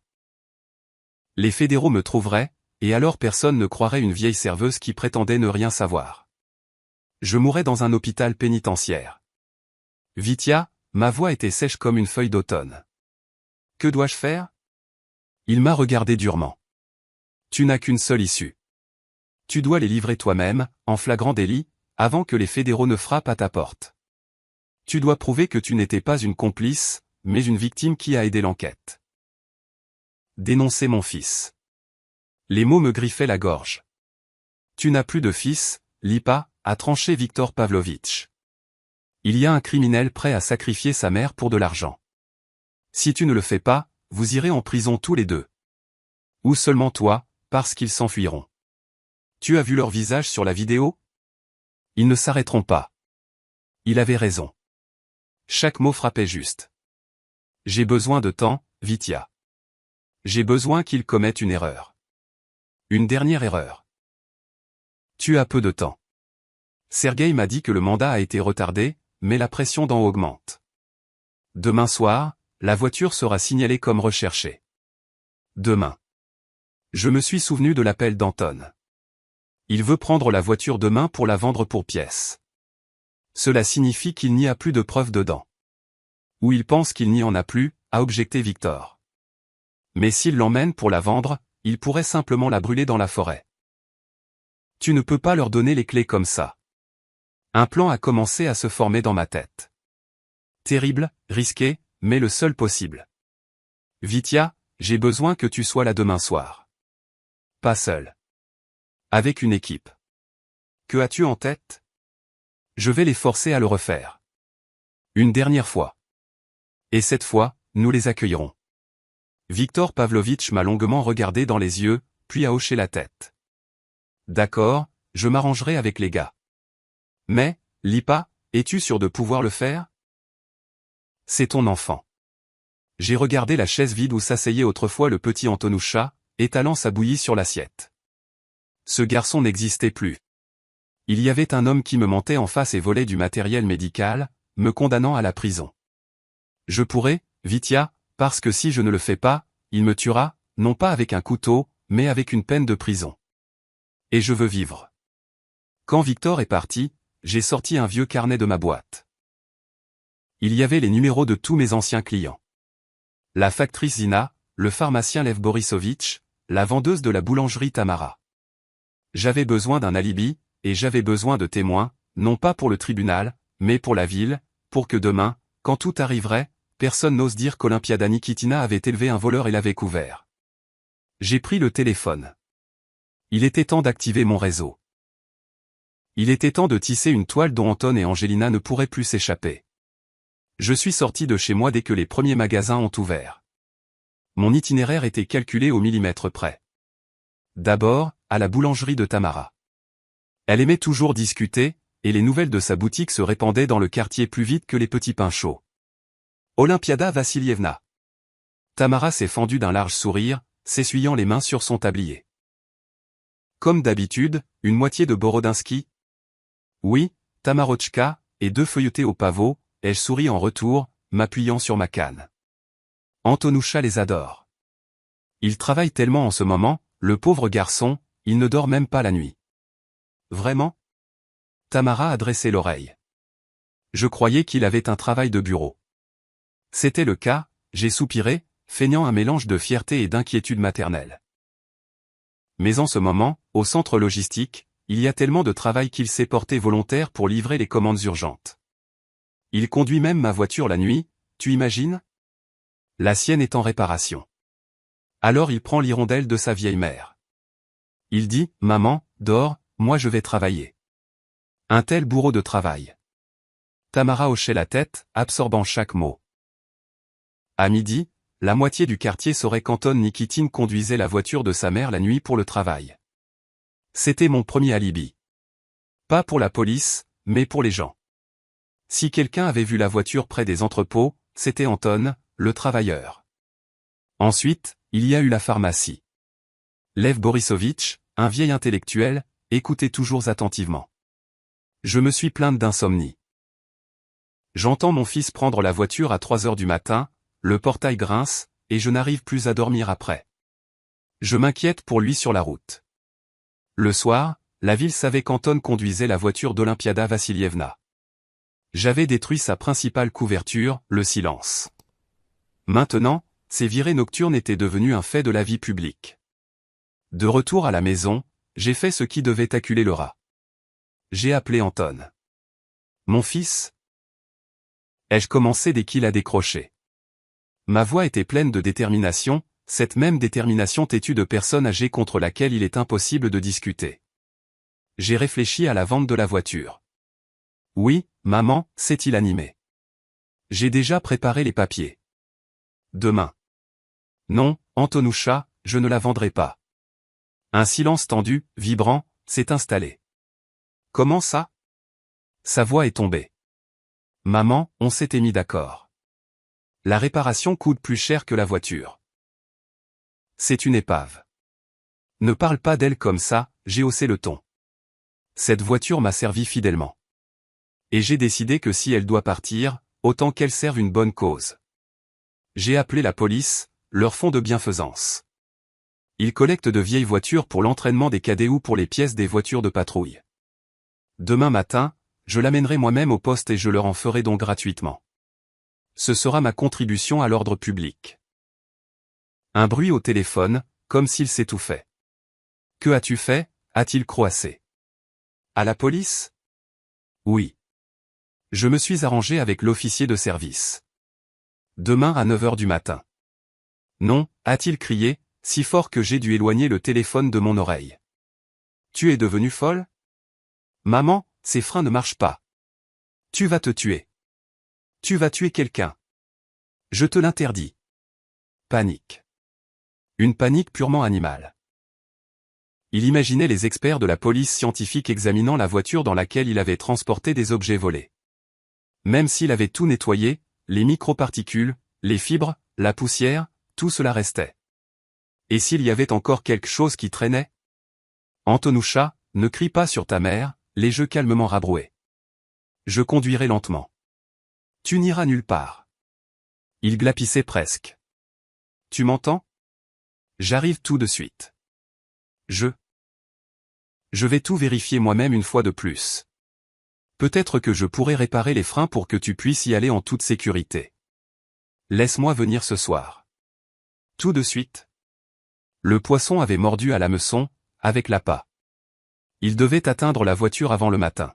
Les fédéraux me trouveraient, et alors personne ne croirait une vieille serveuse qui prétendait ne rien savoir. Je mourrais dans un hôpital pénitentiaire. Vitia, ma voix était sèche comme une feuille d'automne. Que dois-je faire? Il m'a regardé durement. Tu n'as qu'une seule issue. Tu dois les livrer toi-même, en flagrant délit, avant que les fédéraux ne frappent à ta porte. Tu dois prouver que tu n'étais pas une complice, mais une victime qui a aidé l'enquête. Dénoncer mon fils. Les mots me griffaient la gorge. Tu n'as plus de fils, Lipa, a tranché Viktor Pavlovitch. Il y a un criminel prêt à sacrifier sa mère pour de l'argent. Si tu ne le fais pas, vous irez en prison tous les deux. Ou seulement toi, parce qu'ils s'enfuiront. Tu as vu leur visage sur la vidéo? Ils ne s'arrêteront pas. Il avait raison. Chaque mot frappait juste. J'ai besoin de temps, Vitia. J'ai besoin qu'ils commettent une erreur. Une dernière erreur. Tu as peu de temps. Sergueï m'a dit que le mandat a été retardé, mais la pression d'en haut augmente. Demain soir, la voiture sera signalée comme recherchée. Demain. Je me suis souvenu de l'appel d'Anton. Il veut prendre la voiture demain pour la vendre pour pièces. Cela signifie qu'il n'y a plus de preuves dedans. Ou il pense qu'il n'y en a plus, a objecté Victor. Mais s'il l'emmène pour la vendre, il pourrait simplement la brûler dans la forêt. Tu ne peux pas leur donner les clés comme ça. Un plan a commencé à se former dans ma tête. Terrible, risqué, mais le seul possible. Vitia, j'ai besoin que tu sois là demain soir. Pas seul. Avec une équipe. Que as-tu en tête? Je vais les forcer à le refaire. Une dernière fois. Et cette fois, nous les accueillerons. Viktor Pavlovitch m'a longuement regardé dans les yeux, puis a hoché la tête. D'accord, je m'arrangerai avec les gars. Mais, Lipa, es-tu sûr de pouvoir le faire? C'est ton enfant. J'ai regardé la chaise vide où s'asseyait autrefois le petit Antonoucha, étalant sa bouillie sur l'assiette. Ce garçon n'existait plus. Il y avait un homme qui me mentait en face et volait du matériel médical, me condamnant à la prison. Je pourrais, Vitia, parce que si je ne le fais pas, il me tuera, non pas avec un couteau, mais avec une peine de prison. Et je veux vivre. Quand Victor est parti, j'ai sorti un vieux carnet de ma boîte. Il y avait les numéros de tous mes anciens clients. La factrice Zina, le pharmacien Lev Borisovitch, la vendeuse de la boulangerie Tamara. J'avais besoin d'un alibi, et j'avais besoin de témoins, non pas pour le tribunal, mais pour la ville, pour que demain, quand tout arriverait, personne n'ose dire qu'Olympiada Nikitina avait élevé un voleur et l'avait couvert. J'ai pris le téléphone. Il était temps d'activer mon réseau. Il était temps de tisser une toile dont Anton et Angelina ne pourraient plus s'échapper. Je suis sorti de chez moi dès que les premiers magasins ont ouvert. Mon itinéraire était calculé au millimètre près. D'abord, à la boulangerie de Tamara. Elle aimait toujours discuter, et les nouvelles de sa boutique se répandaient dans le quartier plus vite que les petits pains chauds. Olympiada Vassilievna. Tamara s'est fendue d'un large sourire, s'essuyant les mains sur son tablier. Comme d'habitude, une moitié de Borodinsky? Oui, Tamarochka, et 2 feuilletés au pavot, ai-je souri en retour, m'appuyant sur ma canne. Antonoucha les adore. Il travaille tellement en ce moment, le pauvre garçon, il ne dort même pas la nuit. Vraiment? Tamara a dressé l'oreille. Je croyais qu'il avait un travail de bureau. C'était le cas, j'ai soupiré, feignant un mélange de fierté et d'inquiétude maternelle. Mais en ce moment, au centre logistique, il y a tellement de travail qu'il s'est porté volontaire pour livrer les commandes urgentes. Il conduit même ma voiture la nuit, tu imagines? La sienne est en réparation. Alors il prend l'hirondelle de sa vieille mère. Il dit, maman, dors, moi je vais travailler. Un tel bourreau de travail. Tamara hochait la tête, absorbant chaque mot. À midi, la moitié du quartier saurait qu'Anton Nikitin conduisait la voiture de sa mère la nuit pour le travail. C'était mon premier alibi. Pas pour la police, mais pour les gens. Si quelqu'un avait vu la voiture près des entrepôts, c'était Anton, le travailleur. Ensuite, il y a eu la pharmacie. Lev Borisovitch, un vieil intellectuel, écoutait toujours attentivement. Je me suis plainte d'insomnie. J'entends mon fils prendre la voiture à 3 heures du matin, le portail grince, et je n'arrive plus à dormir après. Je m'inquiète pour lui sur la route. Le soir, la ville savait qu'Anton conduisait la voiture d'Olympiada Vassilievna. J'avais détruit sa principale couverture, le silence. Maintenant, ces virées nocturnes étaient devenues un fait de la vie publique. De retour à la maison, j'ai fait ce qui devait acculer le rat. J'ai appelé Anton. Mon fils? Ai-je commencé dès qu'il a décroché. Ma voix était pleine de détermination, cette même détermination têtue de personne âgée contre laquelle il est impossible de discuter. J'ai réfléchi à la vente de la voiture. Oui, maman, s'est-il animé. J'ai déjà préparé les papiers. Demain. Non, Antonoucha, je ne la vendrai pas. Un silence tendu, vibrant, s'est installé. Comment ça? Sa voix est tombée. Maman, on s'était mis d'accord. La réparation coûte plus cher que la voiture. C'est une épave. Ne parle pas d'elle comme ça, j'ai haussé le ton. Cette voiture m'a servi fidèlement. Et j'ai décidé que si elle doit partir, autant qu'elle serve une bonne cause. J'ai appelé la police, leur fonds de bienfaisance. Ils collectent de vieilles voitures pour l'entraînement des cadets ou pour les pièces des voitures de patrouille. Demain matin, je l'amènerai moi-même au poste et je leur en ferai don gratuitement. Ce sera ma contribution à l'ordre public. Un bruit au téléphone, comme s'il s'étouffait. Que as-tu fait? A-t-il croassé. À la police? Oui. Je me suis arrangé avec l'officier de service. Demain à 9 heures du matin. Non, a-t-il crié, si fort que j'ai dû éloigner le téléphone de mon oreille. Tu es devenue folle? Maman, ces freins ne marchent pas. Tu vas te tuer. Tu vas tuer quelqu'un. Je te l'interdis. Panique. Une panique purement animale. Il imaginait les experts de la police scientifique examinant la voiture dans laquelle il avait transporté des objets volés. Même s'il avait tout nettoyé, les microparticules, les fibres, la poussière, tout cela restait. Et s'il y avait encore quelque chose qui traînait? Antonoucha, ne crie pas sur ta mère, les jeux calmement rabroués. Je conduirai lentement. Tu n'iras nulle part. Il glapissait presque. Tu m'entends? J'arrive tout de suite. Je vais tout vérifier moi-même une fois de plus. Peut-être que je pourrai réparer les freins pour que tu puisses y aller en toute sécurité. Laisse-moi venir ce soir. Tout de suite. Le poisson avait mordu à l'hameçon, avec l'appât. Il devait atteindre la voiture avant le matin.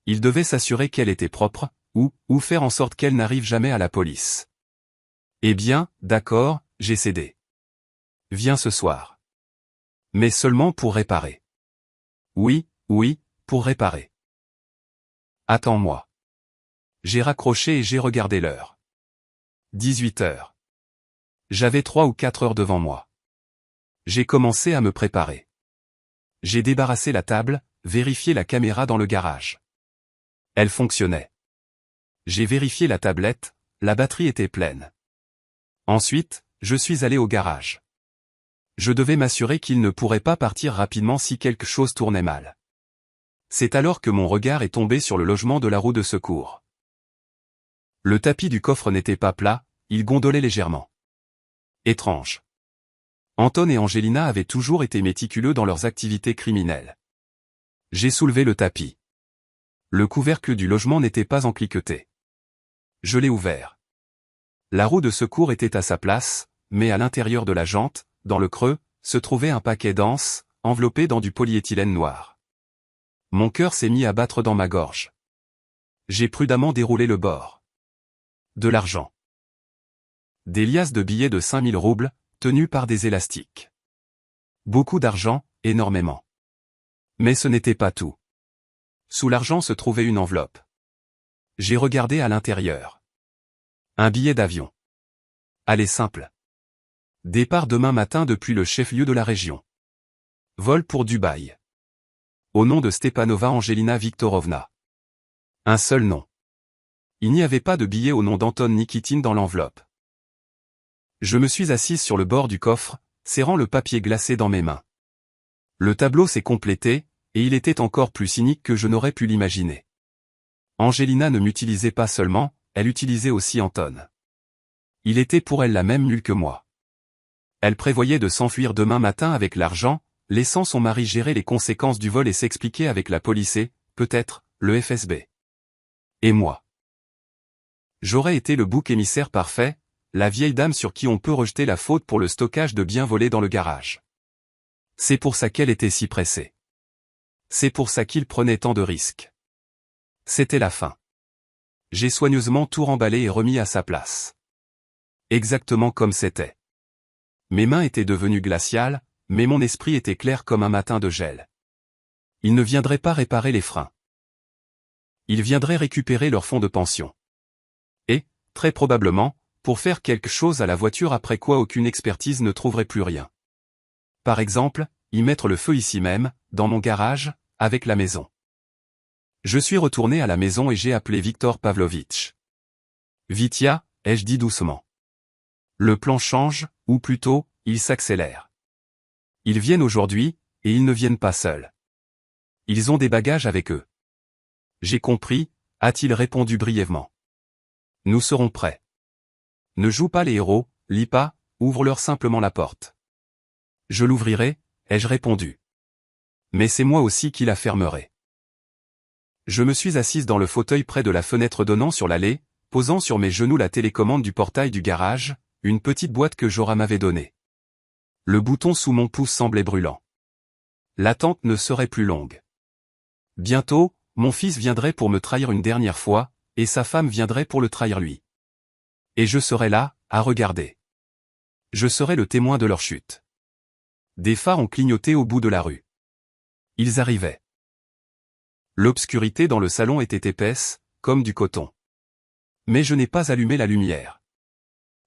Il devait s'assurer qu'elle était propre, ou faire en sorte qu'elle n'arrive jamais à la police. Eh bien, d'accord, j'ai cédé. Viens ce soir. Mais seulement pour réparer. Oui, pour réparer. Attends-moi. J'ai raccroché et j'ai regardé l'heure. 18 heures. J'avais 3 ou 4 heures devant moi. J'ai commencé à me préparer. J'ai débarrassé la table, vérifié la caméra dans le garage. Elle fonctionnait. J'ai vérifié la tablette, la batterie était pleine. Ensuite, je suis allé au garage. Je devais m'assurer qu'il ne pourrait pas partir rapidement si quelque chose tournait mal. C'est alors que mon regard est tombé sur le logement de la roue de secours. Le tapis du coffre n'était pas plat, il gondolait légèrement. Étrange. Anton et Angelina avaient toujours été méticuleux dans leurs activités criminelles. J'ai soulevé le tapis. Le couvercle du logement n'était pas encliqueté. Je l'ai ouvert. La roue de secours était à sa place, mais à l'intérieur de la jante, dans le creux, se trouvait un paquet dense, enveloppé dans du polyéthylène noir. Mon cœur s'est mis à battre dans ma gorge. J'ai prudemment déroulé le bord. De l'argent. Des liasses de billets de 5000 roubles, tenus par des élastiques. Beaucoup d'argent, énormément. Mais ce n'était pas tout. Sous l'argent se trouvait une enveloppe. J'ai regardé à l'intérieur. Un billet d'avion. Allez simple. Départ demain matin depuis le chef-lieu de la région. Vol pour Dubaï. Au nom de Stepanova Angelina Viktorovna. Un seul nom. Il n'y avait pas de billet au nom d'Anton Nikitin dans l'enveloppe. Je me suis assise sur le bord du coffre, serrant le papier glacé dans mes mains. Le tableau s'est complété, et il était encore plus cynique que je n'aurais pu l'imaginer. Angelina ne m'utilisait pas seulement, elle utilisait aussi Anton. Il était pour elle la même nulle que moi. Elle prévoyait de s'enfuir demain matin avec l'argent, laissant son mari gérer les conséquences du vol et s'expliquer avec la police et, peut-être, le FSB. Et moi. J'aurais été le bouc émissaire parfait, la vieille dame sur qui on peut rejeter la faute pour le stockage de biens volés dans le garage. C'est pour ça qu'elle était si pressée. C'est pour ça qu'il prenait tant de risques. C'était la fin. J'ai soigneusement tout remballé et remis à sa place. Exactement comme c'était. Mes mains étaient devenues glaciales, mais mon esprit était clair comme un matin de gel. Ils ne viendraient pas réparer les freins. Ils viendraient récupérer leur fonds de pension. Et, très probablement, pour faire quelque chose à la voiture après quoi aucune expertise ne trouverait plus rien. Par exemple, y mettre le feu ici même, dans mon garage, avec la maison. Je suis retourné à la maison et j'ai appelé Viktor Pavlovitch. Vitya, ai-je dit doucement. Le plan change, ou plutôt, il s'accélère. Ils viennent aujourd'hui, et ils ne viennent pas seuls. Ils ont des bagages avec eux. J'ai compris, a-t-il répondu brièvement. Nous serons prêts. Ne joue pas les héros, lis pas, ouvre-leur simplement la porte. Je l'ouvrirai, ai-je répondu. Mais c'est moi aussi qui la fermerai. Je me suis assise dans le fauteuil près de la fenêtre donnant sur l'allée, posant sur mes genoux la télécommande du portail du garage, une petite boîte que Jora m'avait donnée. Le bouton sous mon pouce semblait brûlant. L'attente ne serait plus longue. Bientôt, mon fils viendrait pour me trahir une dernière fois, et sa femme viendrait pour le trahir lui. Et je serais là, à regarder. Je serais le témoin de leur chute. Des phares ont clignoté au bout de la rue. Ils arrivaient. L'obscurité dans le salon était épaisse, comme du coton. Mais je n'ai pas allumé la lumière.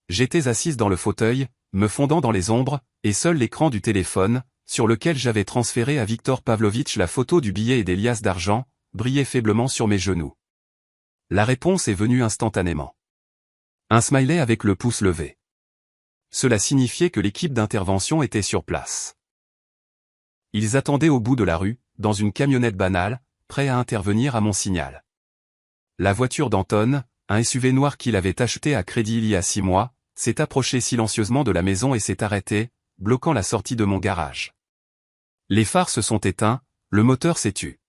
J'étais assise dans le fauteuil, me fondant dans les ombres, et seul l'écran du téléphone, sur lequel j'avais transféré à Viktor Pavlovitch la photo du billet et des liasses d'argent, brillait faiblement sur mes genoux. La réponse est venue instantanément. Un smiley avec le pouce levé. Cela signifiait que l'équipe d'intervention était sur place. Ils attendaient au bout de la rue, dans une camionnette banale, prêts à intervenir à mon signal. La voiture d'Anton, un SUV noir qu'il avait acheté à crédit il y a 6 mois, s'est approchée silencieusement de la maison et s'est arrêtée, bloquant la sortie de mon garage. Les phares se sont éteints, le moteur s'est tu.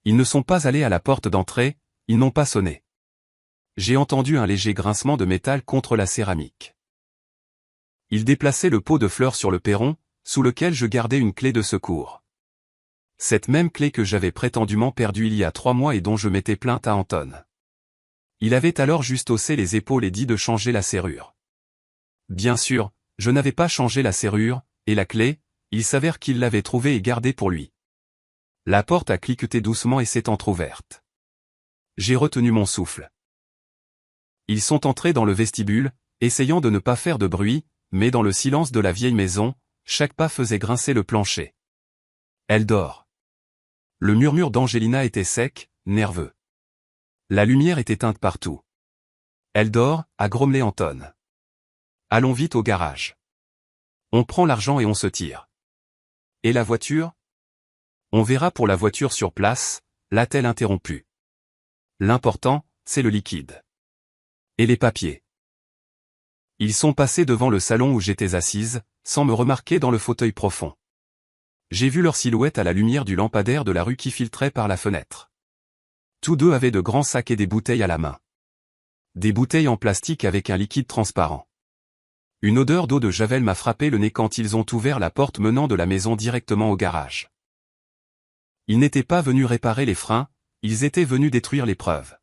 Ils ne sont pas allés à la porte d'entrée, ils n'ont pas sonné. J'ai entendu un léger grincement de métal contre la céramique. Ils déplaçaient le pot de fleurs sur le perron, sous lequel je gardais une clé de secours. Cette même clé que j'avais prétendument perdue il y a 3 mois et dont je m'étais plainte à Anton. Il avait alors juste haussé les épaules et dit de changer la serrure. Bien sûr, je n'avais pas changé la serrure, et la clé, il s'avère qu'il l'avait trouvée et gardée pour lui. La porte a cliqueté doucement et s'est entr'ouverte. J'ai retenu mon souffle. Ils sont entrés dans le vestibule, essayant de ne pas faire de bruit, mais dans le silence de la vieille maison, chaque pas faisait grincer le plancher. Elle dort. Le murmure d'Angelina était sec, nerveux. La lumière est éteinte partout. Elle dort, a grommelé Anton. Allons vite au garage. On prend l'argent et on se tire. Et la voiture? On verra pour la voiture sur place, l'a-t-elle interrompu. L'important, c'est le liquide. Et les papiers. Ils sont passés devant le salon où j'étais assise, sans me remarquer dans le fauteuil profond. J'ai vu leur silhouette à la lumière du lampadaire de la rue qui filtrait par la fenêtre. Tous deux avaient de grands sacs et des bouteilles à la main. Des bouteilles en plastique avec un liquide transparent. Une odeur d'eau de javel m'a frappé le nez quand ils ont ouvert la porte menant de la maison directement au garage. Ils n'étaient pas venus réparer les freins, ils étaient venus détruire les preuves.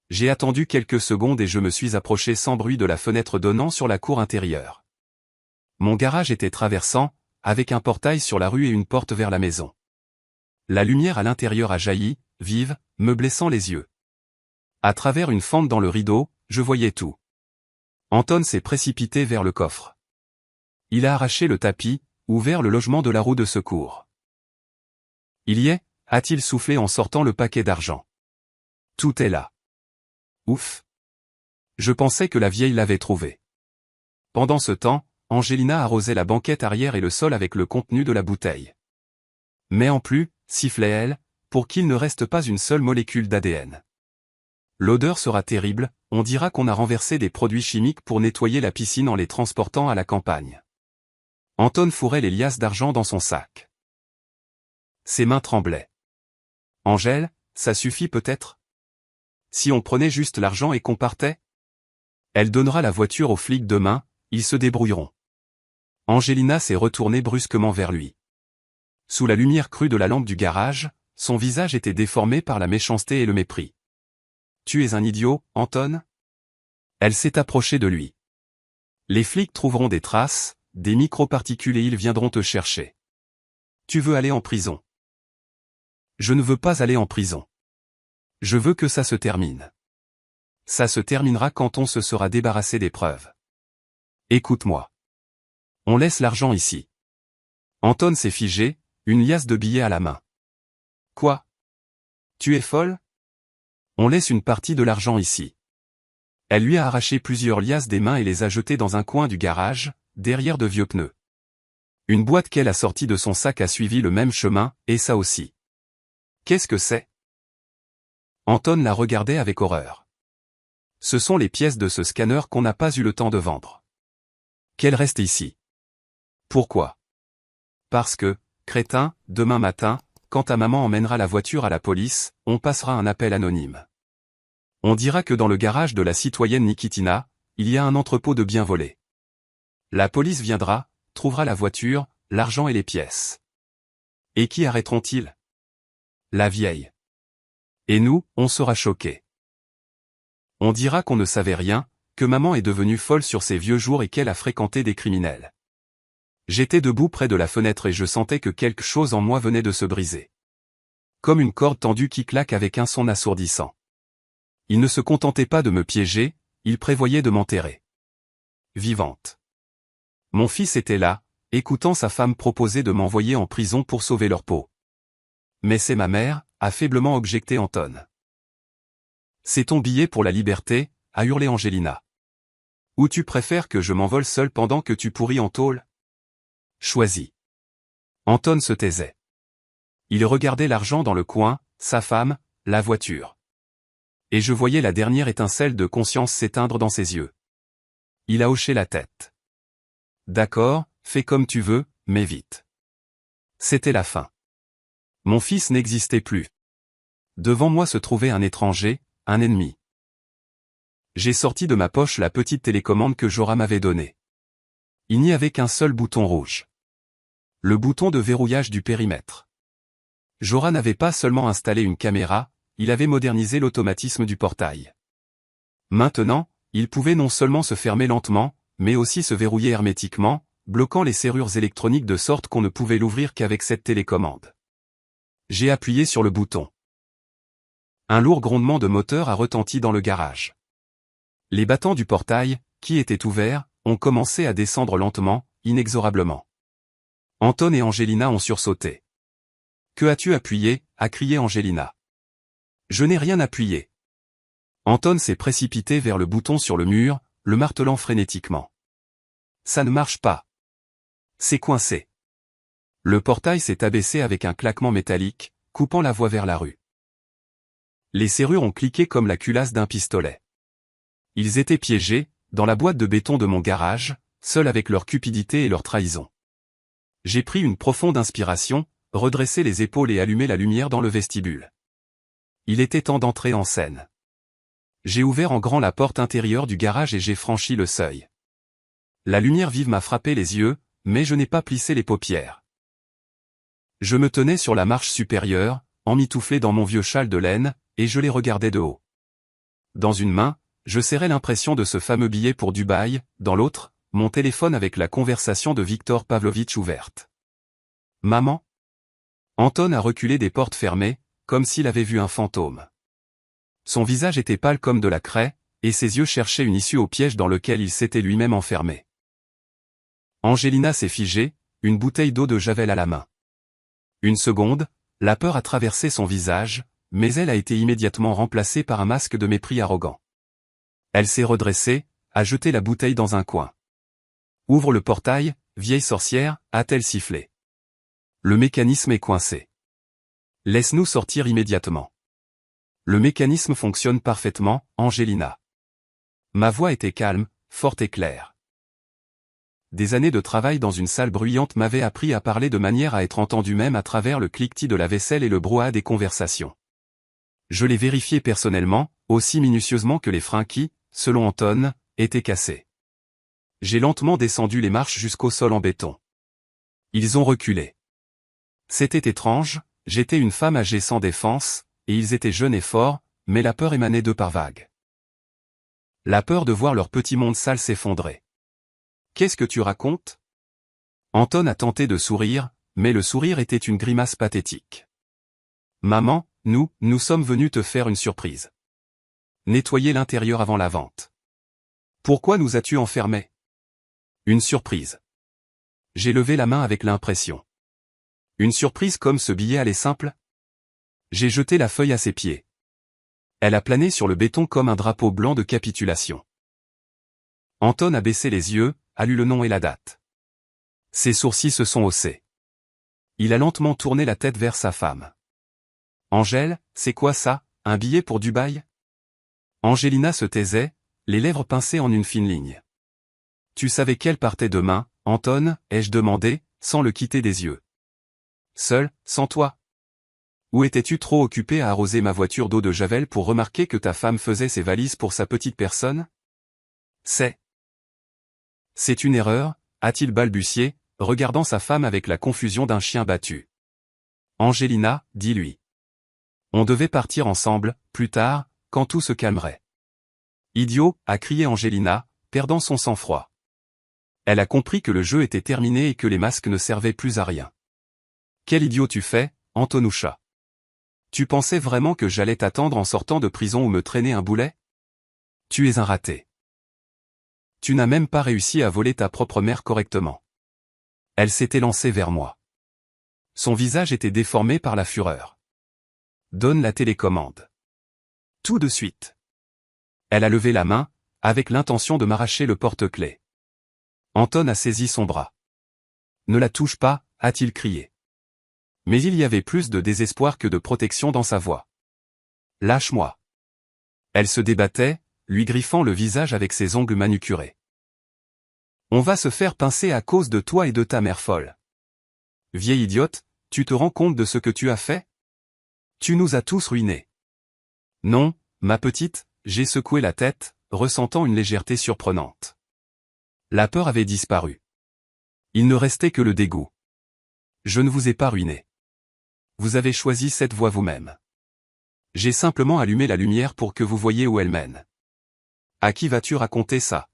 J'ai attendu quelques secondes et je me suis approché sans bruit de la fenêtre donnant sur la cour intérieure. Mon garage était traversant, avec un portail sur la rue et une porte vers la maison. La lumière à l'intérieur a jailli, vive, me blessant les yeux. À travers une fente dans le rideau, je voyais tout. Anton s'est précipité vers le coffre. Il a arraché le tapis, ouvert le logement de la roue de secours. Il y est, a-t-il soufflé en sortant le paquet d'argent. Tout est là. Ouf. Je pensais que la vieille l'avait trouvé. Pendant ce temps, Angelina arrosait la banquette arrière et le sol avec le contenu de la bouteille. Mais en plus, sifflait-elle, pour qu'il ne reste pas une seule molécule d'ADN. L'odeur sera terrible, on dira qu'on a renversé des produits chimiques pour nettoyer la piscine en les transportant à la campagne. Anton fourrait les liasses d'argent dans son sac. Ses mains tremblaient. Angèle, ça suffit peut-être? Si on prenait juste l'argent et qu'on partait? Elle donnera la voiture aux flics demain, ils se débrouilleront. Angelina s'est retournée brusquement vers lui. Sous la lumière crue de la lampe du garage, son visage était déformé par la méchanceté et le mépris. Tu es un idiot, Anton? Elle s'est approchée de lui. Les flics trouveront des traces, des microparticules et ils viendront te chercher. Tu veux aller en prison? Je ne veux pas aller en prison. Je veux que ça se termine. Ça se terminera quand on se sera débarrassé des preuves. Écoute-moi. On laisse l'argent ici. Anton s'est figé, une liasse de billets à la main. Quoi? Tu es folle? On laisse une partie de l'argent ici. Elle lui a arraché plusieurs liasses des mains et les a jetées dans un coin du garage, derrière de vieux pneus. Une boîte qu'elle a sortie de son sac a suivi le même chemin, et ça aussi. Qu'est-ce que c'est? Anton la regardait avec horreur. Ce sont les pièces de ce scanner qu'on n'a pas eu le temps de vendre. Qu'elles restent ici. Pourquoi? Parce que, crétin, demain matin, quand ta maman emmènera la voiture à la police, on passera un appel anonyme. On dira que dans le garage de la citoyenne Nikitina, il y a un entrepôt de biens volés. La police viendra, trouvera la voiture, l'argent et les pièces. Et qui arrêteront-ils? La vieille. Et nous, on sera choqués. On dira qu'on ne savait rien, que maman est devenue folle sur ses vieux jours et qu'elle a fréquenté des criminels. J'étais debout près de la fenêtre et je sentais que quelque chose en moi venait de se briser. Comme une corde tendue qui claque avec un son assourdissant. Il ne se contentait pas de me piéger, il prévoyait de m'enterrer. Vivante. Mon fils était là, écoutant sa femme proposer de m'envoyer en prison pour sauver leur peau. Mais c'est ma mère, a faiblement objecté Anton. C'est ton billet pour la liberté, a hurlé Angelina. Ou tu préfères que je m'envole seul pendant que tu pourris en tôle? Choisis. Anton se taisait. Il regardait l'argent dans le coin, sa femme, la voiture. Et je voyais la dernière étincelle de conscience s'éteindre dans ses yeux. Il a hoché la tête. D'accord, fais comme tu veux, mais vite. C'était la fin. Mon fils n'existait plus. Devant moi se trouvait un étranger, un ennemi. J'ai sorti de ma poche la petite télécommande que Jora m'avait donnée. Il n'y avait qu'un seul bouton rouge. Le bouton de verrouillage du périmètre. Jora n'avait pas seulement installé une caméra, il avait modernisé l'automatisme du portail. Maintenant, il pouvait non seulement se fermer lentement, mais aussi se verrouiller hermétiquement, bloquant les serrures électroniques de sorte qu'on ne pouvait l'ouvrir qu'avec cette télécommande. J'ai appuyé sur le bouton. Un lourd grondement de moteur a retenti dans le garage. Les battants du portail, qui étaient ouverts, ont commencé à descendre lentement, inexorablement. Anton et Angelina ont sursauté. « Que as-tu appuyé » a crié Angelina. « Je n'ai rien appuyé. » Anton s'est précipité vers le bouton sur le mur, le martelant frénétiquement. « Ça ne marche pas. C'est coincé. » Le portail s'est abaissé avec un claquement métallique, coupant la voie vers la rue. Les serrures ont cliqué comme la culasse d'un pistolet. Ils étaient piégés, dans la boîte de béton de mon garage, seuls avec leur cupidité et leur trahison. J'ai pris une profonde inspiration, redressé les épaules et allumé la lumière dans le vestibule. Il était temps d'entrer en scène. J'ai ouvert en grand la porte intérieure du garage et j'ai franchi le seuil. La lumière vive m'a frappé les yeux, mais je n'ai pas plissé les paupières. Je me tenais sur la marche supérieure, emmitouflé dans mon vieux châle de laine, et je les regardais de haut. Dans une main, je serrais l'impression de ce fameux billet pour Dubaï, dans l'autre, mon téléphone avec la conversation de Victor Pavlovitch ouverte. « Maman » Anton a reculé des portes fermées, comme s'il avait vu un fantôme. Son visage était pâle comme de la craie, et ses yeux cherchaient une issue au piège dans lequel il s'était lui-même enfermé. Angelina s'est figée, une bouteille d'eau de Javel à la main. Une seconde, la peur a traversé son visage, mais elle a été immédiatement remplacée par un masque de mépris arrogant. Elle s'est redressée, a jeté la bouteille dans un coin. « Ouvre le portail, vieille sorcière », a-t-elle sifflé. Le mécanisme est coincé. Laisse-nous sortir immédiatement. Le mécanisme fonctionne parfaitement, Angelina. Ma voix était calme, forte et claire. Des années de travail dans une salle bruyante m'avaient appris à parler de manière à être entendu même à travers le cliquetis de la vaisselle et le brouhaha des conversations. Je l'ai vérifié personnellement, aussi minutieusement que les freins qui, selon Anton, étaient cassés. J'ai lentement descendu les marches jusqu'au sol en béton. Ils ont reculé. C'était étrange, j'étais une femme âgée sans défense, et ils étaient jeunes et forts, mais la peur émanait d'eux par vagues. La peur de voir leur petit monde sale s'effondrer. « Qu'est-ce que tu racontes ?» Anton a tenté de sourire, mais le sourire était une grimace pathétique. « Maman, nous sommes venus te faire une surprise. Nettoyer l'intérieur avant la vente. Pourquoi nous as-tu enfermés ? Une surprise. » J'ai levé la main avec l'impression. Une surprise comme ce billet allait simple ? J'ai jeté la feuille à ses pieds. Elle a plané sur le béton comme un drapeau blanc de capitulation. Anton a baissé les yeux, a lu le nom et la date. Ses sourcils se sont haussés. Il a lentement tourné la tête vers sa femme. « Angèle, c'est quoi ça, un billet pour Dubaï ?» Angelina se taisait, les lèvres pincées en une fine ligne. « Tu savais qu'elle partait demain, Anton ?» ai-je demandé, sans le quitter des yeux. « Seul, sans toi ? Ou étais-tu trop occupé à arroser ma voiture d'eau de Javel pour remarquer que ta femme faisait ses valises pour sa petite personne ? C'est une erreur, a-t-il balbutié, regardant sa femme avec la confusion d'un chien battu. Angelina, dis-lui. On devait partir ensemble, plus tard, quand tout se calmerait. Idiot, a crié Angelina, perdant son sang-froid. Elle a compris que le jeu était terminé et que les masques ne servaient plus à rien. Quel idiot tu fais, Antonoucha. Tu pensais vraiment que j'allais t'attendre en sortant de prison ou me traîner un boulet ? Tu es un raté. Tu n'as même pas réussi à voler ta propre mère correctement. Elle s'était lancée vers moi. Son visage était déformé par la fureur. Donne la télécommande. Tout de suite. Elle a levé la main, avec l'intention de m'arracher le porte-clés. Anton a saisi son bras. Ne la touche pas, a-t-il crié. Mais il y avait plus de désespoir que de protection dans sa voix. Lâche-moi. Elle se débattait, lui griffant le visage avec ses ongles manucurés. On va se faire pincer à cause de toi et de ta mère folle. Vieille idiote, tu te rends compte de ce que tu as fait ? Tu nous as tous ruinés. Non, ma petite, j'ai secoué la tête, ressentant une légèreté surprenante. La peur avait disparu. Il ne restait que le dégoût. Je ne vous ai pas ruiné. Vous avez choisi cette voie vous-même. J'ai simplement allumé la lumière pour que vous voyiez où elle mène. À qui vas-tu raconter ça ?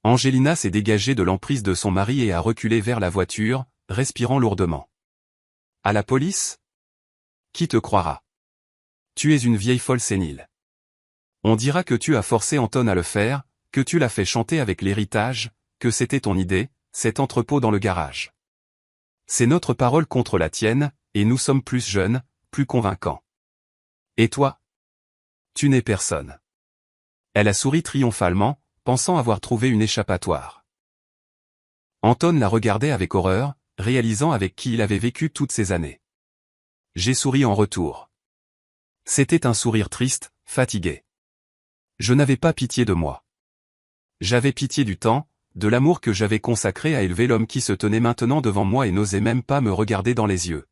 Angelina s'est dégagée de l'emprise de son mari et a reculé vers la voiture, respirant lourdement. À la police ? Qui te croira ? Tu es une vieille folle sénile. On dira que tu as forcé Anton à le faire, que tu l'as fait chanter avec l'héritage, que c'était ton idée, cet entrepôt dans le garage. C'est notre parole contre la tienne, et nous sommes plus jeunes, plus convaincants. Et toi ? Tu n'es personne. Elle a souri triomphalement, pensant avoir trouvé une échappatoire. Anton la regardait avec horreur, réalisant avec qui il avait vécu toutes ces années. J'ai souri en retour. C'était un sourire triste, fatigué. Je n'avais pas pitié de moi. J'avais pitié du temps, de l'amour que j'avais consacré à élever l'homme qui se tenait maintenant devant moi et n'osait même pas me regarder dans les yeux.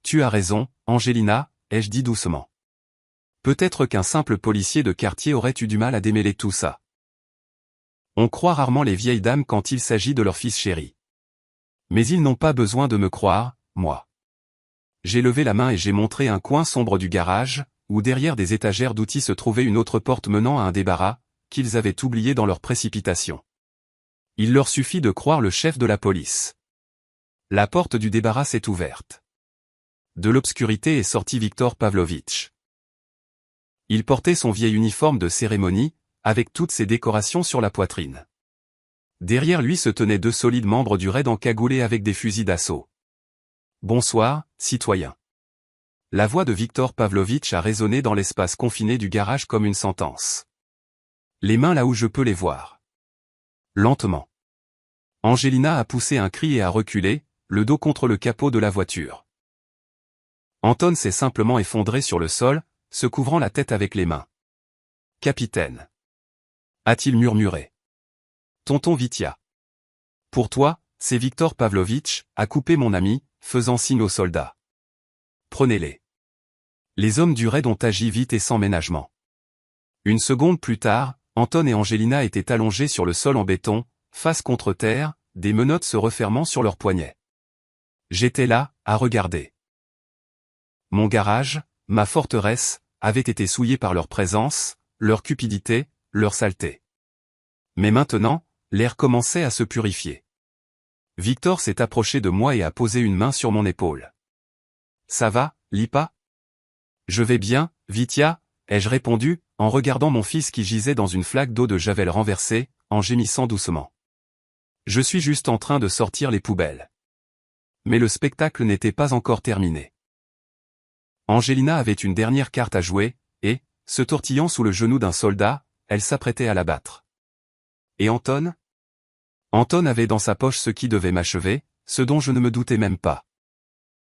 Tu as raison, Angelina, ai-je dit doucement. Peut-être qu'un simple policier de quartier aurait eu du mal à démêler tout ça. On croit rarement les vieilles dames quand il s'agit de leur fils chéri. Mais ils n'ont pas besoin de me croire, moi. J'ai levé la main et j'ai montré un coin sombre du garage, où derrière des étagères d'outils se trouvait une autre porte menant à un débarras, qu'ils avaient oublié dans leur précipitation. Il leur suffit de croire le chef de la police. La porte du débarras s'est ouverte. De l'obscurité est sorti Viktor Pavlovitch. Il portait son vieil uniforme de cérémonie, avec toutes ses décorations sur la poitrine. Derrière lui se tenaient 2 solides membres du raid encagoulés avec des fusils d'assaut. « Bonsoir, citoyen. » La voix de Viktor Pavlovitch a résonné dans l'espace confiné du garage comme une sentence. Les mains là où je peux les voir. Lentement. Angelina a poussé un cri et a reculé, le dos contre le capot de la voiture. Anton s'est simplement effondré sur le sol, se couvrant la tête avec les mains. « Capitaine. » a-t-il murmuré. « Tonton Vitya. Pour toi, c'est Viktor Pavlovitch, a coupé mon ami, faisant signe aux soldats. Prenez-les. » Les hommes du raid ont agi vite et sans ménagement. Une seconde plus tard, Anton et Angelina étaient allongés sur le sol en béton, face contre terre, des menottes se refermant sur leurs poignets. J'étais là, à regarder. Mon garage, ma forteresse, avait été souillé par leur présence, leur cupidité, leur saleté. Mais maintenant, l'air commençait à se purifier. Victor s'est approché de moi et a posé une main sur mon épaule. « Ça va, Lipa ?»« Je vais bien, Vitya » ai-je répondu, en regardant mon fils qui gisait dans une flaque d'eau de javel renversée, en gémissant doucement. Je suis juste en train de sortir les poubelles. Mais le spectacle n'était pas encore terminé. Angelina avait une dernière carte à jouer, et, se tortillant sous le genou d'un soldat, elle s'apprêtait à l'abattre. Et Anton ? Anton avait dans sa poche ce qui devait m'achever, ce dont je ne me doutais même pas.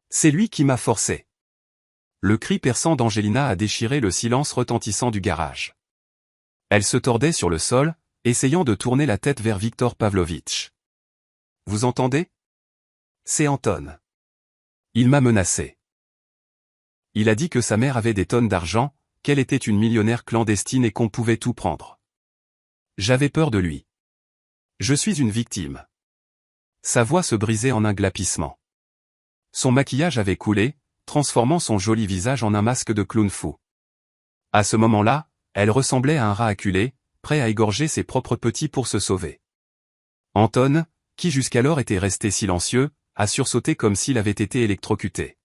C'est lui qui m'a forcé. Le cri perçant d'Angelina a déchiré le silence retentissant du garage. Elle se tordait sur le sol, essayant de tourner la tête vers Viktor Pavlovitch. « Vous entendez ? C'est Anton. Il m'a menacé. Il a dit que sa mère avait des tonnes d'argent, qu'elle était une millionnaire clandestine et qu'on pouvait tout prendre. J'avais peur de lui. Je suis une victime. » Sa voix se brisait en un glapissement. Son maquillage avait coulé, transformant son joli visage en un masque de clown fou. À ce moment-là, elle ressemblait à un rat acculé, prêt à égorger ses propres petits pour se sauver. Anton, qui jusqu'alors était resté silencieux, a sursauté comme s'il avait été électrocuté.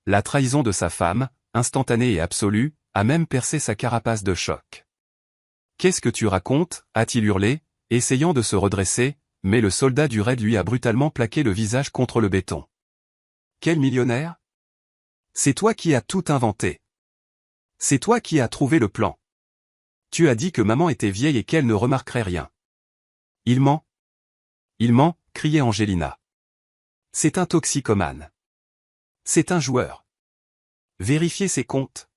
La trahison de sa femme, instantanée et absolue, a même percé sa carapace de choc. « Qu'est-ce que tu racontes » a-t-il hurlé, essayant de se redresser, mais le soldat du raid lui a brutalement plaqué le visage contre le béton. « Quel millionnaire ? C'est toi qui as tout inventé. C'est toi qui as trouvé le plan. Tu as dit que maman était vieille et qu'elle ne remarquerait rien. Il ment. Il ment, criait Angelina. C'est un toxicomane. C'est un joueur. Vérifiez ses comptes.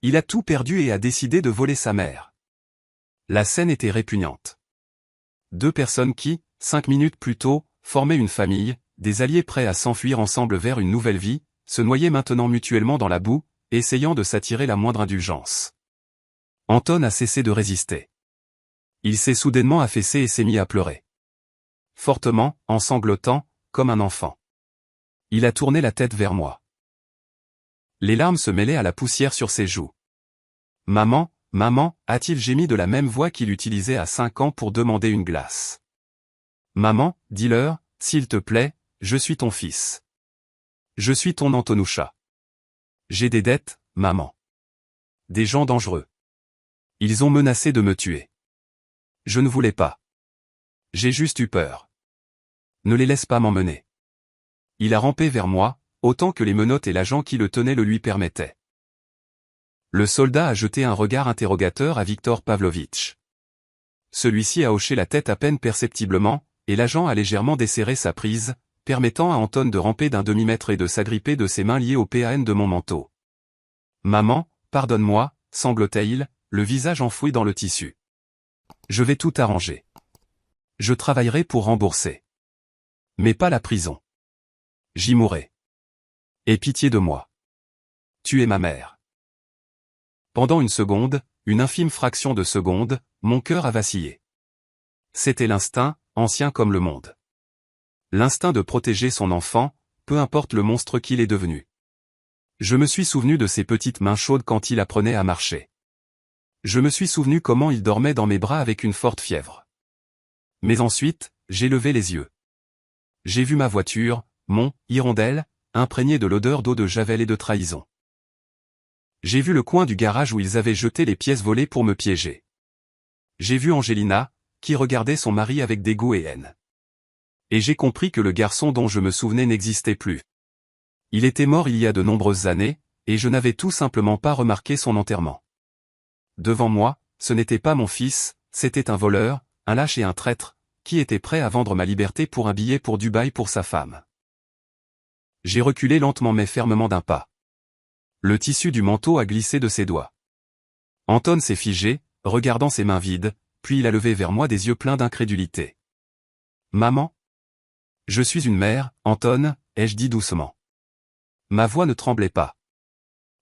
Il a tout perdu et a décidé de voler sa mère. La scène était répugnante. 2 personnes qui, 5 minutes plus tôt, formaient une famille, des alliés prêts à s'enfuir ensemble vers une nouvelle vie, se noyaient maintenant mutuellement dans la boue, essayant de s'attirer la moindre indulgence. Anton a cessé de résister. Il s'est soudainement affaissé et s'est mis à pleurer. Fortement, en sanglotant, comme un enfant. Il a tourné la tête vers moi. Les larmes se mêlaient à la poussière sur ses joues. « Maman, maman » a-t-il gémi de la même voix qu'il utilisait à 5 ans pour demander une glace. « Maman, dis-leur, s'il te plaît, je suis ton fils. Je suis ton Antonoucha. J'ai des dettes, maman. Des gens dangereux. Ils ont menacé de me tuer. Je ne voulais pas. J'ai juste eu peur. Ne les laisse pas m'emmener. » Il a rampé vers moi, autant que les menottes et l'agent qui le tenait le lui permettaient. Le soldat a jeté un regard interrogateur à Viktor Pavlovitch. Celui-ci a hoché la tête à peine perceptiblement, et l'agent a légèrement desserré sa prise, permettant à Anton de ramper d'un demi-mètre et de s'agripper de ses mains liées au PAN de mon manteau. « Maman, pardonne-moi » sanglotait-il, le visage enfoui dans le tissu. « Je vais tout arranger. Je travaillerai pour rembourser. Mais pas la prison. J'y mourrai. Aie pitié de moi. Tu es ma mère. » Pendant une seconde, une infime fraction de seconde, mon cœur a vacillé. C'était l'instinct, ancien comme le monde. L'instinct de protéger son enfant, peu importe le monstre qu'il est devenu. Je me suis souvenu de ses petites mains chaudes quand il apprenait à marcher. Je me suis souvenu comment il dormait dans mes bras avec une forte fièvre. Mais ensuite, j'ai levé les yeux. J'ai vu ma voiture, mon « hirondelle », imprégné de l'odeur d'eau de javel et de trahison. J'ai vu le coin du garage où ils avaient jeté les pièces volées pour me piéger. J'ai vu Angelina, qui regardait son mari avec dégoût et haine. Et j'ai compris que le garçon dont je me souvenais n'existait plus. Il était mort il y a de nombreuses années, et je n'avais tout simplement pas remarqué son enterrement. Devant moi, ce n'était pas mon fils, c'était un voleur, un lâche et un traître, qui était prêt à vendre ma liberté pour un billet pour Dubaï pour sa femme. J'ai reculé lentement mais fermement d'un pas. Le tissu du manteau a glissé de ses doigts. Anton s'est figé, regardant ses mains vides, puis il a levé vers moi des yeux pleins d'incrédulité. « Maman ? » « Je suis une mère, Anton, » ai-je dit doucement. Ma voix ne tremblait pas.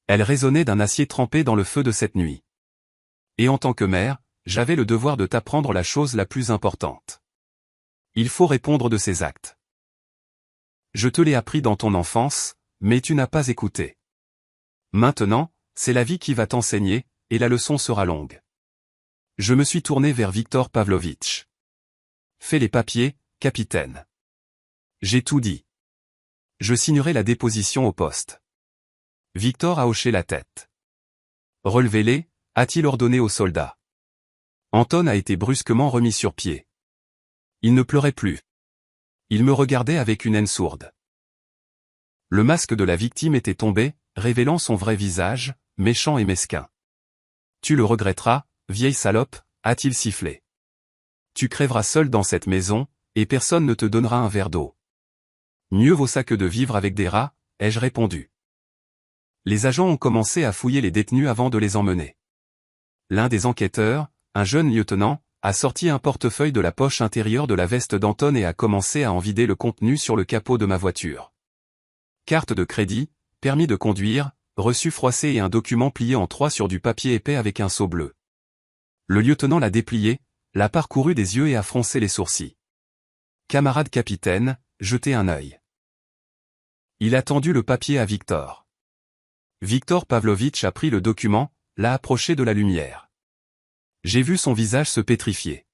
Elle résonnait d'un acier trempé dans le feu de cette nuit. Et en tant que mère, j'avais le devoir de t'apprendre la chose la plus importante. Il faut répondre de ses actes. Je te l'ai appris dans ton enfance, mais tu n'as pas écouté. Maintenant, c'est la vie qui va t'enseigner, et la leçon sera longue. Je me suis tourné vers Viktor Pavlovitch. Fais les papiers, capitaine. J'ai tout dit. Je signerai la déposition au poste. Victor a hoché la tête. Relevez-les, a-t-il ordonné aux soldats. Anton a été brusquement remis sur pied. Il ne pleurait plus. Il me regardait avec une haine sourde. Le masque de la victime était tombé, révélant son vrai visage, méchant et mesquin. Tu le regretteras, vieille salope, a-t-il sifflé. Tu crèveras seul dans cette maison, et personne ne te donnera un verre d'eau. Mieux vaut ça que de vivre avec des rats, ai-je répondu. Les agents ont commencé à fouiller les détenus avant de les emmener. L'un des enquêteurs, un jeune lieutenant, a sorti un portefeuille de la poche intérieure de la veste d'Anton et a commencé à en vider le contenu sur le capot de ma voiture. Carte de crédit, permis de conduire, reçu froissé et un document plié en 3 sur du papier épais avec un sceau bleu. Le lieutenant l'a déplié, l'a parcouru des yeux et a froncé les sourcils. Camarade capitaine, jetez un œil. Il a tendu le papier à Victor. Viktor Pavlovitch a pris le document, l'a approché de la lumière. J'ai vu son visage se pétrifier.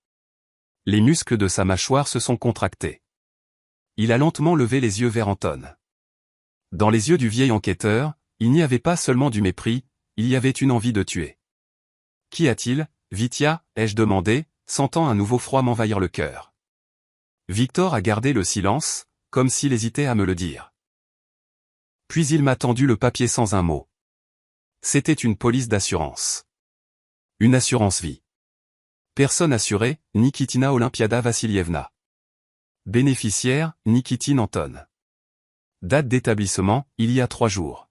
Les muscles de sa mâchoire se sont contractés. Il a lentement levé les yeux vers Anton. Dans les yeux du vieil enquêteur, il n'y avait pas seulement du mépris, il y avait une envie de tuer. Qu'y a-t-il, Vitya, ai-je demandé, sentant un nouveau froid m'envahir le cœur. Victor a gardé le silence, comme s'il hésitait à me le dire. Puis il m'a tendu le papier sans un mot. C'était une police d'assurance. Une assurance vie. Personne assurée, Nikitina Olympiada Vassilievna. Bénéficiaire, Nikitine Anton. Date d'établissement, il y a 3 jours.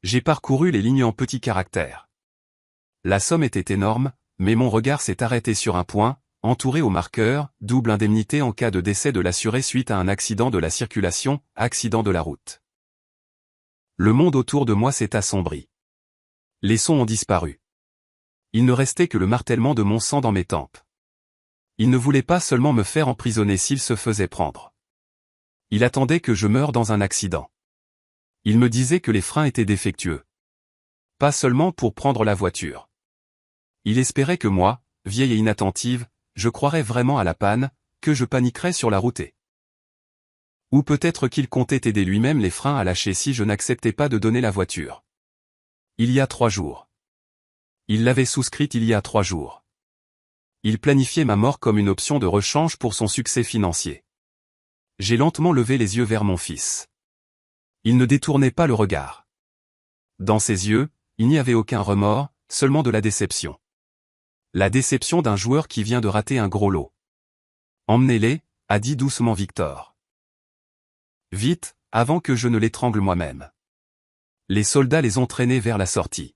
J'ai parcouru les lignes en petits caractères. La somme était énorme, mais mon regard s'est arrêté sur un point, entouré au marqueur, double indemnité en cas de décès de l'assuré suite à un accident de la circulation, accident de la route. Le monde autour de moi s'est assombri. Les sons ont disparu. Il ne restait que le martèlement de mon sang dans mes tempes. Il ne voulait pas seulement me faire emprisonner s'il se faisait prendre. Il attendait que je meure dans un accident. Il me disait que les freins étaient défectueux. Pas seulement pour prendre la voiture. Il espérait que moi, vieille et inattentive, je croirais vraiment à la panne, que je paniquerais sur la route. Ou peut-être qu'il comptait aider lui-même les freins à lâcher si je n'acceptais pas de donner la voiture. Il y a 3 jours. Il l'avait souscrite il y a 3 jours. Il planifiait ma mort comme une option de rechange pour son succès financier. J'ai lentement levé les yeux vers mon fils. Il ne détournait pas le regard. Dans ses yeux, il n'y avait aucun remords, seulement de la déception. La déception d'un joueur qui vient de rater un gros lot. Emmenez-les, a dit doucement Victor. Vite, avant que je ne l'étrangle moi-même. Les soldats les ont traînés vers la sortie.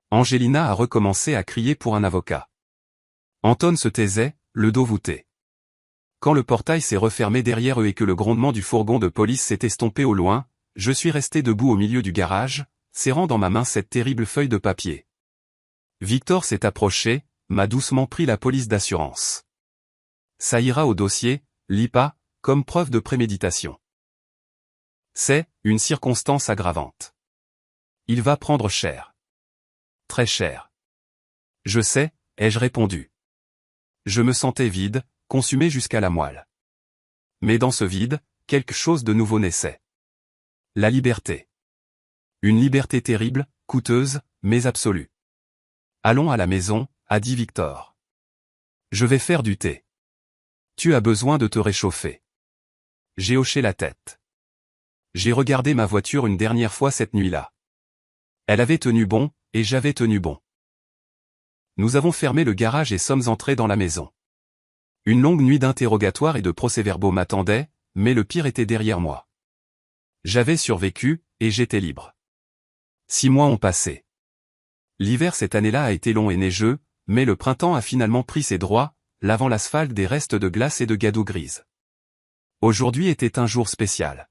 Angelina a recommencé à crier pour un avocat. Anton se taisait, le dos voûté. Quand le portail s'est refermé derrière eux et que le grondement du fourgon de police s'est estompé au loin, je suis resté debout au milieu du garage, serrant dans ma main cette terrible feuille de papier. Victor s'est approché, m'a doucement pris la police d'assurance. Ça ira au dossier, l'IPA, comme preuve de préméditation. C'est une circonstance aggravante. Il va prendre cher. Très cher. Je sais, ai-je répondu. Je me sentais vide, consumé jusqu'à la moelle. Mais dans ce vide, quelque chose de nouveau naissait. La liberté. Une liberté terrible, coûteuse, mais absolue. Allons à la maison, a dit Victor. Je vais faire du thé. Tu as besoin de te réchauffer. J'ai hoché la tête. J'ai regardé ma voiture une dernière fois cette nuit-là. Elle avait tenu bon, et j'avais tenu bon. Nous avons fermé le garage et sommes entrés dans la maison. Une longue nuit d'interrogatoire et de procès-verbaux m'attendait, mais le pire était derrière moi. J'avais survécu, et j'étais libre. 6 mois ont passé. L'hiver cette année-là a été long et neigeux, mais le printemps a finalement pris ses droits, lavant l'asphalte des restes de glace et de gadoue grise. Aujourd'hui était un jour spécial.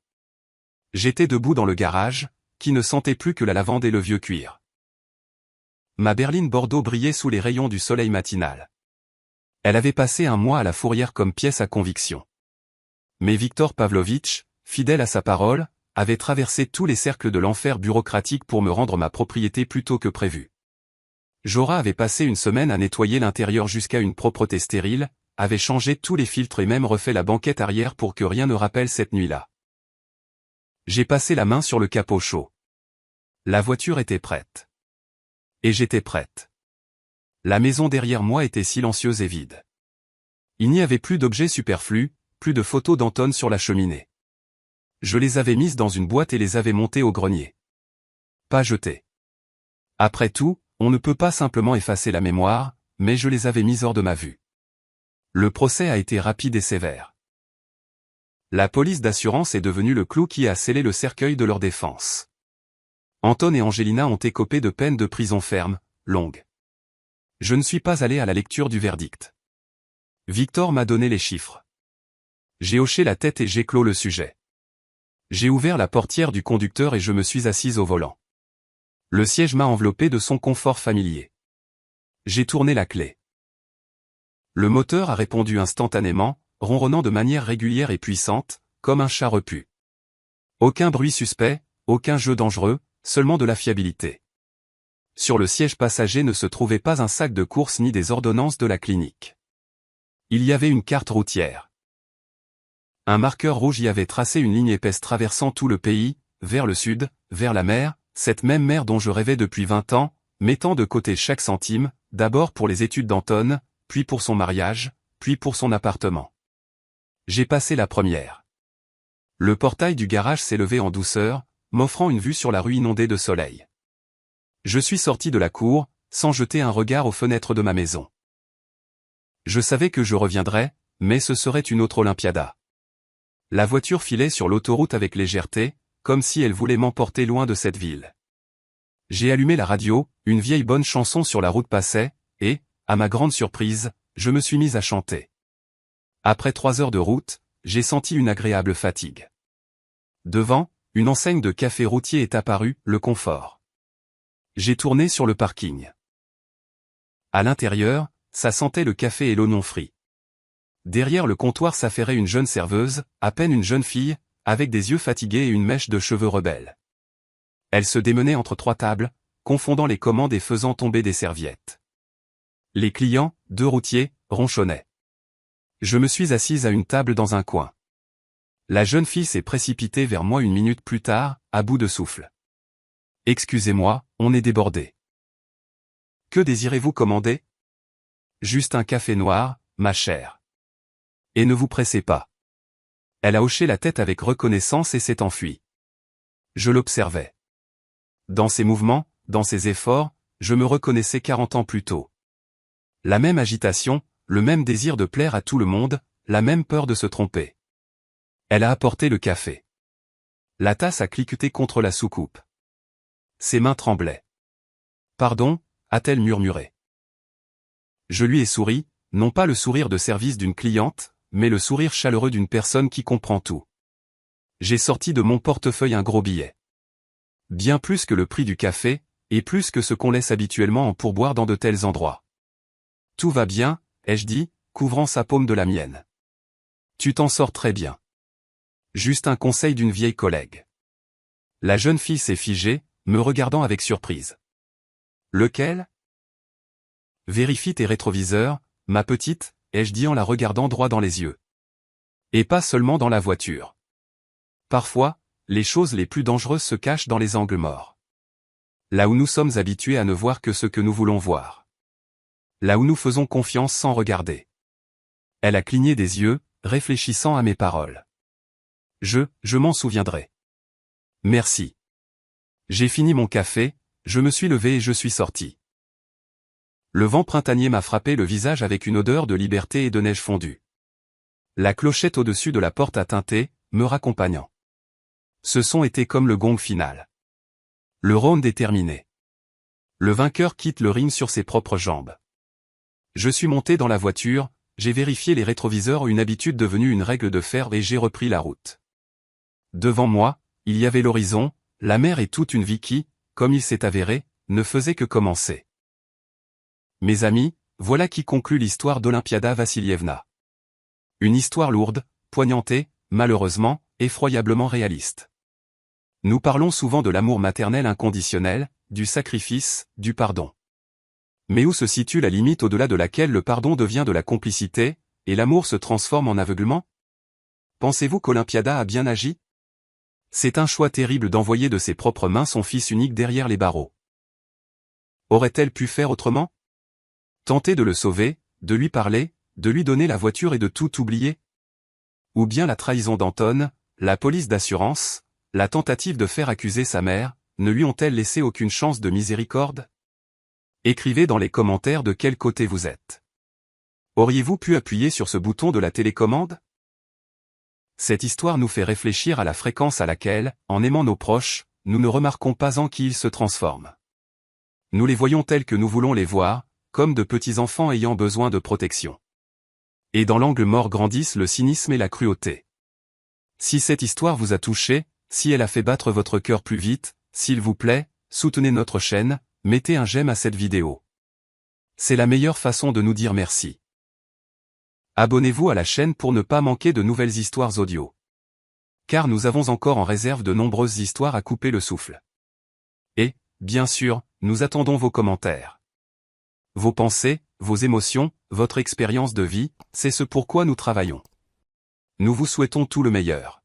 J'étais debout dans le garage, qui ne sentait plus que la lavande et le vieux cuir. Ma berline Bordeaux brillait sous les rayons du soleil matinal. Elle avait passé un mois à la fourrière comme pièce à conviction. Mais Victor Pavlovitch, fidèle à sa parole, avait traversé tous les cercles de l'enfer bureaucratique pour me rendre ma propriété plus tôt que prévu. Jora avait passé une semaine à nettoyer l'intérieur jusqu'à une propreté stérile, avait changé tous les filtres et même refait la banquette arrière pour que rien ne rappelle cette nuit-là. J'ai passé la main sur le capot chaud. La voiture était prête. Et j'étais prête. La maison derrière moi était silencieuse et vide. Il n'y avait plus d'objets superflus, plus de photos d'Anton sur la cheminée. Je les avais mises dans une boîte et les avais montées au grenier. Pas jetées. Après tout, on ne peut pas simplement effacer la mémoire, mais je les avais mises hors de ma vue. Le procès a été rapide et sévère. La police d'assurance est devenue le clou qui a scellé le cercueil de leur défense. Anton et Angelina ont écopé de peines de prison ferme, longues. Je ne suis pas allé à la lecture du verdict. Victor m'a donné les chiffres. J'ai hoché la tête et j'ai clos le sujet. J'ai ouvert la portière du conducteur et je me suis assise au volant. Le siège m'a enveloppé de son confort familier. J'ai tourné la clé. Le moteur a répondu instantanément, ronronnant de manière régulière et puissante, comme un chat repu. Aucun bruit suspect, aucun jeu dangereux, seulement de la fiabilité. Sur le siège passager ne se trouvait pas un sac de courses ni des ordonnances de la clinique. Il y avait une carte routière. Un marqueur rouge y avait tracé une ligne épaisse traversant tout le pays, vers le sud, vers la mer, cette même mer dont je rêvais depuis 20 ans, mettant de côté chaque centime, d'abord pour les études d'Anton, puis pour son mariage, puis pour son appartement. J'ai passé la première. Le portail du garage s'est levé en douceur, m'offrant une vue sur la rue inondée de soleil. Je suis sorti de la cour, sans jeter un regard aux fenêtres de ma maison. Je savais que je reviendrais, mais ce serait une autre Olympiada. La voiture filait sur l'autoroute avec légèreté, comme si elle voulait m'emporter loin de cette ville. J'ai allumé la radio, une vieille bonne chanson sur la route passait, et, à ma grande surprise, je me suis mis à chanter. Après 3 heures de route, j'ai senti une agréable fatigue. Devant, une enseigne de café routier est apparue, Le Confort. J'ai tourné sur le parking. À l'intérieur, ça sentait le café et l'oignon frit. Derrière le comptoir s'affairait une jeune serveuse, à peine une jeune fille, avec des yeux fatigués et une mèche de cheveux rebelles. Elle se démenait entre 3 tables, confondant les commandes et faisant tomber des serviettes. Les clients, 2 routiers, ronchonnaient. Je me suis assise à une table dans un coin. La jeune fille s'est précipitée vers moi 1 minute plus tard, à bout de souffle. « Excusez-moi, on est débordé. »« Que désirez-vous commander ?»« Juste un café noir, ma chère. »« Et ne vous pressez pas. » Elle a hoché la tête avec reconnaissance et s'est enfuie. Je l'observais. Dans ses mouvements, dans ses efforts, je me reconnaissais 40 ans plus tôt. La même agitation, le même désir de plaire à tout le monde, la même peur de se tromper. Elle a apporté le café. La tasse a cliqueté contre la soucoupe. Ses mains tremblaient. « Pardon » a-t-elle murmuré. Je lui ai souri, non pas le sourire de service d'une cliente, mais le sourire chaleureux d'une personne qui comprend tout. J'ai sorti de mon portefeuille un gros billet. Bien plus que le prix du café, et plus que ce qu'on laisse habituellement en pourboire dans de tels endroits. « Tout va bien » ai-je dit, couvrant sa paume de la mienne. « Tu t'en sors très bien. » Juste un conseil d'une vieille collègue. La jeune fille s'est figée, me regardant avec surprise. « Lequel ?»« Vérifie tes rétroviseurs, ma petite, » ai-je dit en la regardant droit dans les yeux. Et pas seulement dans la voiture. Parfois, les choses les plus dangereuses se cachent dans les angles morts. Là où nous sommes habitués à ne voir que ce que nous voulons voir. Là où nous faisons confiance sans regarder. Elle a cligné des yeux, réfléchissant à mes paroles. Je m'en souviendrai. Merci. J'ai fini mon café, je me suis levé et je suis sorti. Le vent printanier m'a frappé le visage avec une odeur de liberté et de neige fondue. La clochette au-dessus de la porte a tinté, me raccompagnant. Ce son était comme le gong final. Le round est terminé. Le vainqueur quitte le ring sur ses propres jambes. Je suis monté dans la voiture, j'ai vérifié les rétroviseurs, une habitude devenue une règle de fer, et j'ai repris la route. Devant moi, il y avait l'horizon, la mer et toute une vie qui, comme il s'est avéré, ne faisait que commencer. Mes amis, voilà qui conclut l'histoire d'Olimpiada Vassilievna. Une histoire lourde, poignante et, malheureusement, effroyablement réaliste. Nous parlons souvent de l'amour maternel inconditionnel, du sacrifice, du pardon. Mais où se situe la limite au-delà de laquelle le pardon devient de la complicité, et l'amour se transforme en aveuglement? Pensez-vous qu'Olimpiada a bien agi? C'est un choix terrible d'envoyer de ses propres mains son fils unique derrière les barreaux. Aurait-elle pu faire autrement? Tenter de le sauver, de lui parler, de lui donner la voiture et de tout oublier? Ou bien la trahison d'Anton, la police d'assurance, la tentative de faire accuser sa mère, ne lui ont-elles laissé aucune chance de miséricorde? Écrivez dans les commentaires de quel côté vous êtes. Auriez-vous pu appuyer sur ce bouton de la télécommande? Cette histoire nous fait réfléchir à la fréquence à laquelle, en aimant nos proches, nous ne remarquons pas en qui ils se transforment. Nous les voyons tels que nous voulons les voir, comme de petits enfants ayant besoin de protection. Et dans l'angle mort grandissent le cynisme et la cruauté. Si cette histoire vous a touché, si elle a fait battre votre cœur plus vite, s'il vous plaît, soutenez notre chaîne, mettez un j'aime à cette vidéo. C'est la meilleure façon de nous dire merci. Abonnez-vous à la chaîne pour ne pas manquer de nouvelles histoires audio. Car nous avons encore en réserve de nombreuses histoires à couper le souffle. Et, bien sûr, nous attendons vos commentaires. Vos pensées, vos émotions, votre expérience de vie, c'est ce pourquoi nous travaillons. Nous vous souhaitons tout le meilleur.